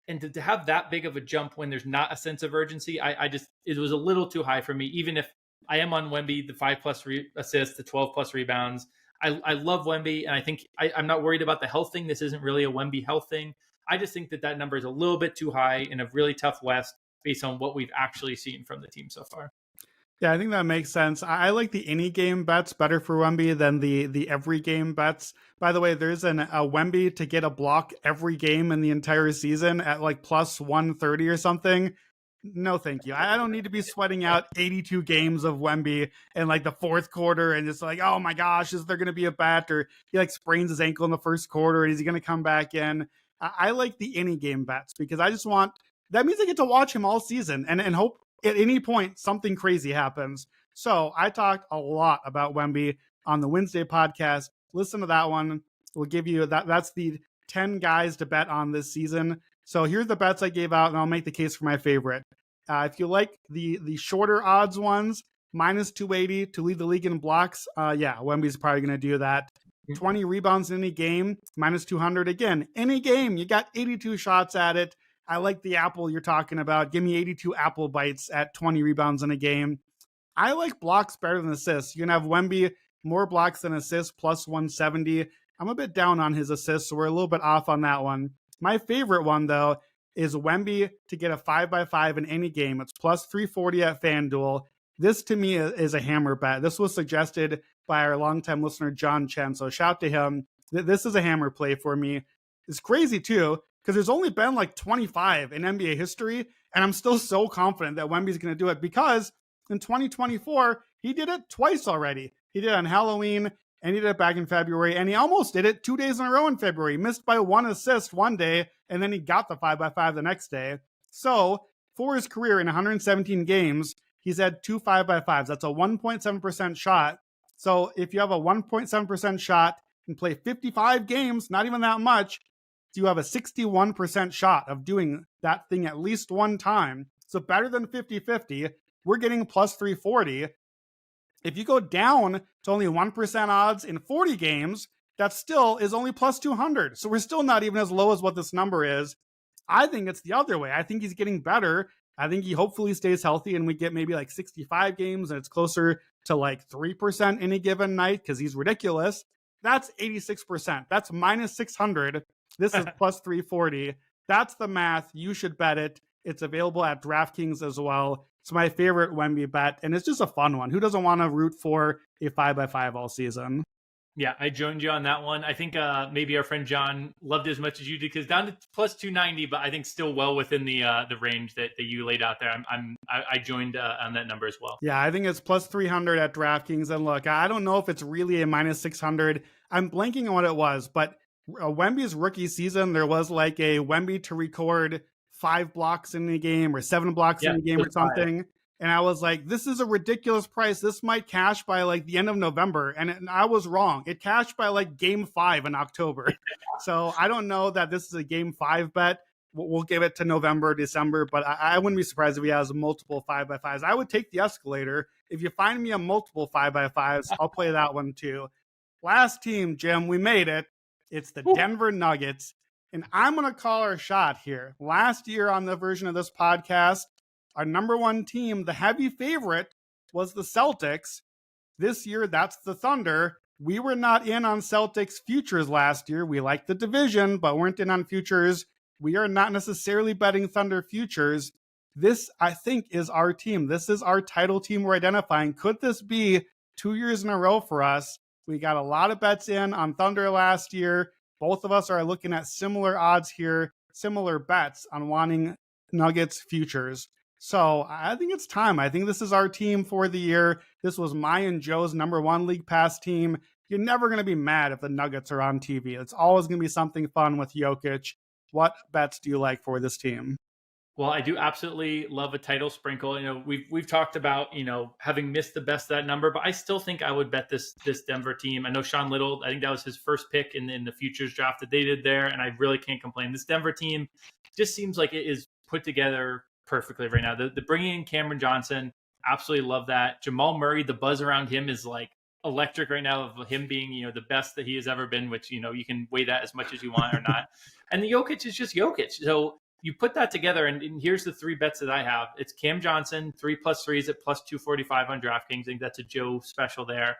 And to have that big of a jump when there's not a sense of urgency, it was a little too high for me. Even if I am on Wemby, the 5+ assists, the 12+ rebounds. I love Wemby, and I think I'm not worried about the health thing. This isn't really a Wemby health thing. I just think that number is a little bit too high in a really tough West based on what we've actually seen from the team so far. Yeah, I think that makes sense. I like the any game bets better for Wemby than the every game bets. By the way, there's a Wemby to get a block every game in the entire season at like plus 130 or something. No, thank you. I don't need to be sweating out 82 games of Wemby in like the fourth quarter and just like, oh my gosh, is there going to be a bet? Or he like sprains his ankle in the first quarter and is he going to come back in? I like the any game bets because I just want, that means I get to watch him all season and hope at any point something crazy happens. So I talked a lot about Wemby on the Wednesday podcast. Listen to that one. We'll give you that. That's the 10 guys to bet on this season. So here's the bets I gave out, and I'll make the case for my favorite. If you like the shorter odds ones, minus 280 to lead the league in blocks. Yeah, Wemby's probably going to do that. 20 rebounds in any game, minus 200. Again, any game, you got 82 shots at it. I like the apple you're talking about. Give me 82 apple bites at 20 rebounds in a game. I like blocks better than assists. You're going to have Wemby more blocks than assists, plus 170. I'm a bit down on his assists, so we're a little bit off on that one. My favorite one, though, is Wemby to get a 5x5 in any game. It's plus 340 at FanDuel. This, to me, is a hammer bet. This was suggested by our longtime listener, John Chen, so shout to him. This is a hammer play for me. It's crazy, too, because there's only been like 25 in NBA history, and I'm still so confident that Wemby's going to do it because in 2024, he did it twice already. He did it on Halloween, and he did it back in February, and he almost did it 2 days in a row in February. He missed by one assist one day, and then he got the 5x5 the next day. So for his career in 117 games, he's had 2 5x5s. That's a 1.7% shot. So if you have a 1.7% shot and play 55 games, not even that much, you have a 61% shot of doing that thing at least one time. So better than 50-50. We're getting plus 340. If you go down to only 1% odds in 40 games, that still is only plus 200. So we're still not even as low as what this number is. I think it's the other way. I think he's getting better. I think he hopefully stays healthy and we get maybe like 65 games and it's closer to like 3% any given night because he's ridiculous. That's 86%. That's minus 600. This is plus 340. That's the math. You should bet it. It's available at DraftKings as well. It's my favorite Wemby bet, and it's just a fun one. Who doesn't want to root for a 5x5 all season? Yeah, I joined you on that one. I think maybe our friend John loved it as much as you did because down to plus 290, but I think still well within the range that you laid out there. I joined on that number as well. Yeah, I think it's plus 300 at DraftKings. And look, I don't know if it's really a minus 600. I'm blanking on what it was, but Wemby's rookie season, there was like a Wemby to record 5 blocks in the game or 7 blocks in the game or something. And I was like, this is a ridiculous price. This might cash by like the end of November. And I was wrong. It cashed by like game 5 in October. So I don't know that this is a game 5 bet. We'll give it to November, December, but I wouldn't be surprised if he has multiple 5x5s. I would take the escalator. If you find me a multiple 5x5s, I'll play that one too. Last team, Jim, we made it. It's the Denver Nuggets. And I'm going to call our shot here. Last year on the version of this podcast, our number one team, the heavy favorite, was the Celtics. This year, that's the Thunder. We were not in on Celtics futures last year. We liked the division, but weren't in on futures. We are not necessarily betting Thunder futures. This, I think, is our team. This is our title team we're identifying. Could this be 2 years in a row for us? We got a lot of bets in on Thunder last year. Both of us are looking at similar odds here, similar bets on wanting Nuggets futures. So I think it's time. I think this is our team for the year. This was my and Joe's number one league pass team. You're never going to be mad if the Nuggets are on TV. It's always going to be something fun with Jokic. What bets do you like for this team? Well, I do absolutely love a title sprinkle. We've talked about, having missed the best of that number, but I still think I would bet this Denver team. I know Sean Little, I think that was his first pick in the futures draft that they did there, and I really can't complain. This Denver team just seems like it is put together perfectly right now. The bringing in Cameron Johnson, absolutely love that. Jamal Murray, the buzz around him is like electric right now of him being, the best that he has ever been, which, you can weigh that as much as you want or not. And the Jokic is just Jokic. So you put that together, and here's the 3 bets that I have. It's Cam Johnson, 3+3s at plus 245 on DraftKings. I think that's a Joe special there.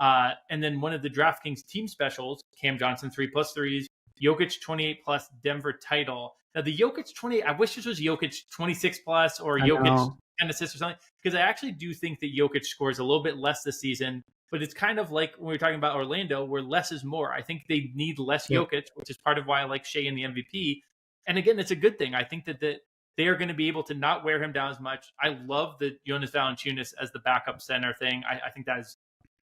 And then one of the DraftKings team specials, Cam Johnson, 3+3s, Jokic 28 plus, Denver title. Now the Jokic 28, I wish this was Jokic 26 plus or Jokic 10 assists or something, because I actually do think that Jokic scores a little bit less this season. But it's kind of like when we were talking about Orlando, where less is more. I think they need less Jokic, which is part of why I like Shea in the MVP. And again, it's a good thing. I think that they are going to be able to not wear him down as much. I love the Jonas Valanciunas as the backup center thing. I think that is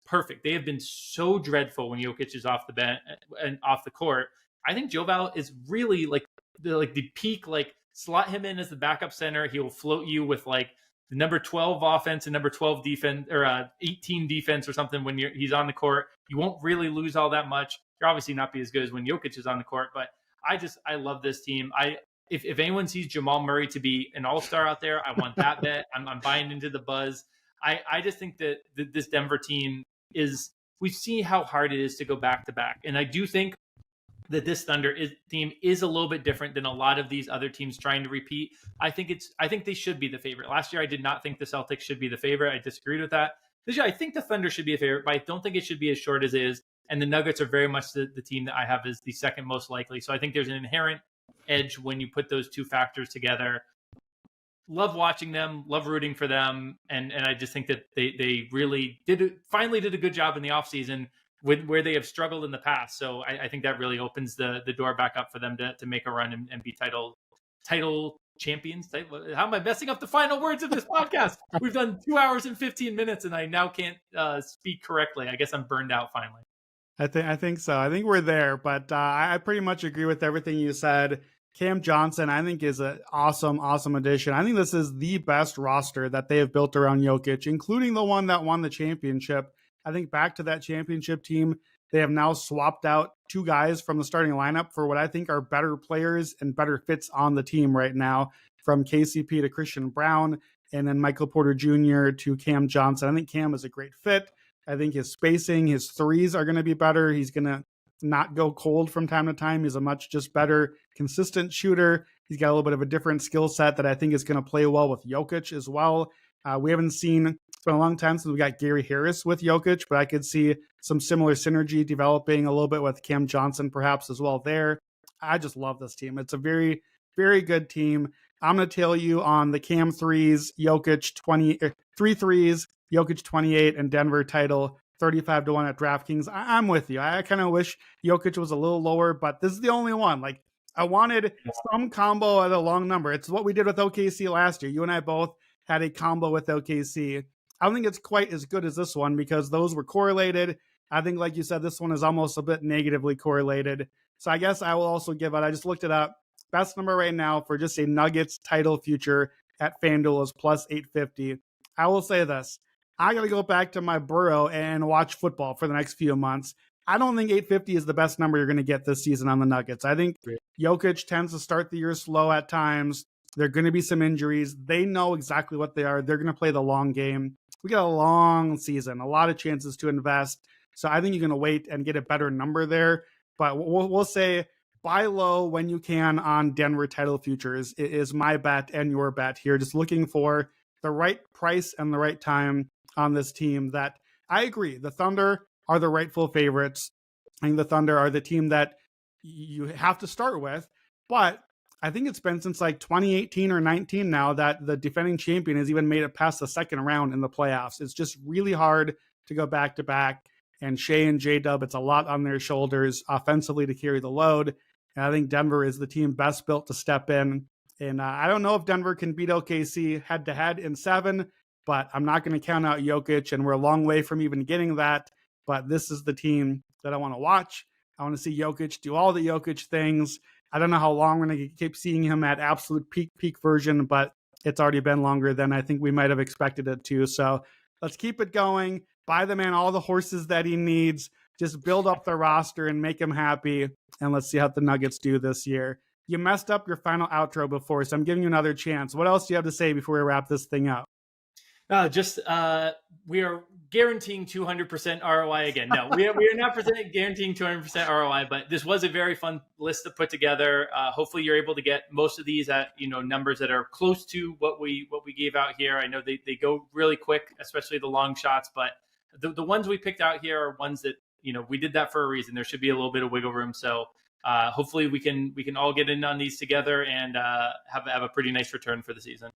perfect. They have been so dreadful when Jokic is off the bench and off the court. I think Joe Val is really like the peak, like slot him in as the backup center. He will float you with like the number 12 offense and number 12 defense, or 18 defense or something when he's on the court. You won't really lose all that much. You're obviously not be as good as when Jokic is on the court, but I love this team. If anyone sees Jamal Murray to be an all-star out there, I want that bet. I'm buying into the buzz. I just think that this Denver team we've seen how hard it is to go back to back. And I do think that this Thunder team is a little bit different than a lot of these other teams trying to repeat. I think they should be the favorite. Last year, I did not think the Celtics should be the favorite. I disagreed with that. This year, I think the Thunder should be a favorite, but I don't think it should be as short as it is. And the Nuggets are very much the team that I have as the second most likely. So I think there's an inherent edge when you put those two factors together. Love watching them, love rooting for them. And I just think that they really finally did a good job in the offseason where they have struggled in the past. So I think that really opens the door back up for them to make a run and be title champions. How am I messing up the final words of this podcast? We've done 2 hours and 15 minutes and I now can't speak correctly. I guess I'm burned out finally. I think so. I think we're there, but I pretty much agree with everything you said. Cam Johnson, I think, is an awesome addition. I think this is the best roster that they have built around Jokic, including the one that won the championship. I think back to that championship team, they have now swapped out 2 guys from the starting lineup for what I think are better players and better fits on the team right now, from KCP to Christian Brown, and then Michael Porter Jr. to Cam Johnson. I think Cam is a great fit. I think his spacing, his threes are going to be better. He's going to not go cold from time to time. He's a much just better, consistent shooter. He's got a little bit of a different skill set that I think is going to play well with Jokic as well. We haven't seen, it's been a long time since we got Gary Harris with Jokic, but I could see some similar synergy developing a little bit with Cam Johnson perhaps as well there. I just love this team. It's a very, very good team. I'm going to tell you on the Cam threes, Jokic 3 threes, Jokic 28, and Denver title 35-1 at DraftKings. I'm with you. I kind of wish Jokic was a little lower, but this is the only one. Like, I wanted some combo at a long number. It's what we did with OKC last year. You and I both had a combo with OKC. I don't think it's quite as good as this one because those were correlated. I think, like you said, this one is almost a bit negatively correlated. So I guess I will also give out, I just looked it up. Best number right now for just a Nuggets title future at FanDuel is plus 850. I will say this. I got to go back to my burrow and watch football for the next few months. I don't think 850 is the best number you're going to get this season on the Nuggets. I think Jokic tends to start the year slow at times. There are going to be some injuries. They know exactly what they are. They're going to play the long game. We got a long season, a lot of chances to invest. So I think you're going to wait and get a better number there. But we'll say buy low when you can on Denver title futures is my bet and your bet here. Just looking for the right price and the right time on this team that I agree. The Thunder are the rightful favorites. I think the Thunder are the team that you have to start with. But I think it's been since like 2018 or 19 now that the defending champion has even made it past the second round in the playoffs. It's just really hard to go back to back. And Shea and J-Dub, it's a lot on their shoulders offensively to carry the load. And I think Denver is the team best built to step in. And I don't know if Denver can beat OKC head-to-head in 7, but I'm not going to count out Jokic, and we're a long way from even getting that. But this is the team that I want to watch. I want to see Jokic do all the Jokic things. I don't know how long we're going to keep seeing him at absolute peak version, but it's already been longer than I think we might have expected it to. So let's keep it going. Buy the man all the horses that he needs. Just build up the roster and make him happy. And let's see how the Nuggets do this year. You messed up your final outro before, so I'm giving you another chance. What else do you have to say before we wrap this thing up? We are guaranteeing 200% ROI again. No, we are not guaranteeing 200% ROI, but this was a very fun list to put together. Hopefully you're able to get most of these at, numbers that are close to what we gave out here. I know they go really quick, especially the long shots, but the ones we picked out here are ones that, we did that for a reason. There should be a little bit of wiggle room. So hopefully we can all get in on these together and have a pretty nice return for the season.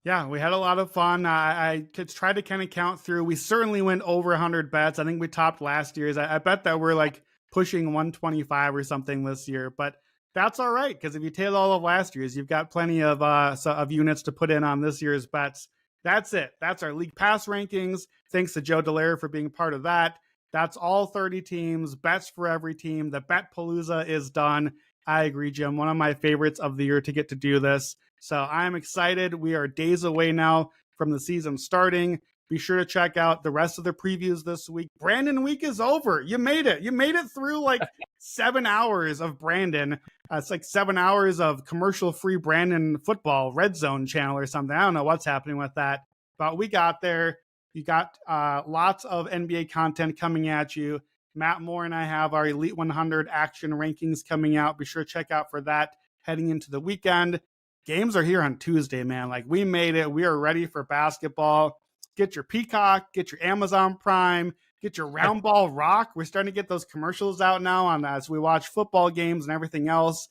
Yeah, we had a lot of fun. I tried to kind of count through. We certainly went over 100 bets. I think we topped last year's. I bet that we're like pushing 125 or something this year, but that's all right, because if you tail all of last year's, you've got plenty of units to put in on this year's bets. That's it. That's our league pass rankings. Thanks to Joe Dallaire for being part of that. That's all 30 teams, bets for every team. The Bet-Palooza is done. I agree, Jim. One of my favorites of the year to get to do this. So I'm excited. We are days away now from the season starting. Be sure to check out the rest of the previews this week. Brandon week is over. You made it. You made it through like 7 hours of Brandon. It's like 7 hours of commercial-free Brandon football red zone channel or something. I don't know what's happening with that, but we got there. You got lots of NBA content coming at you. Matt Moore and I have our Elite 100 action rankings coming out. Be sure to check out for that heading into the weekend. Games are here on Tuesday, man. Like, we made it. We are ready for basketball. Get your Peacock, get your Amazon Prime, get your Round Ball Rock. We're starting to get those commercials out now on as we watch football games and everything else.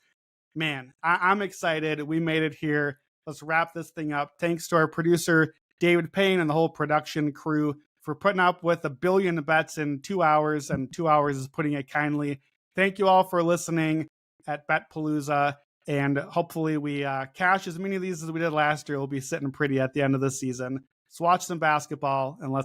Man, I'm excited. We made it here. Let's wrap this thing up. Thanks to our producer, David Payne, and the whole production crew for putting up with 1 billion bets in 2 hours, and 2 hours is putting it kindly. Thank you all for listening at Bet-Palooza. And hopefully we cash as many of these as we did last year. We'll be sitting pretty at the end of the season. Let's watch some basketball and let's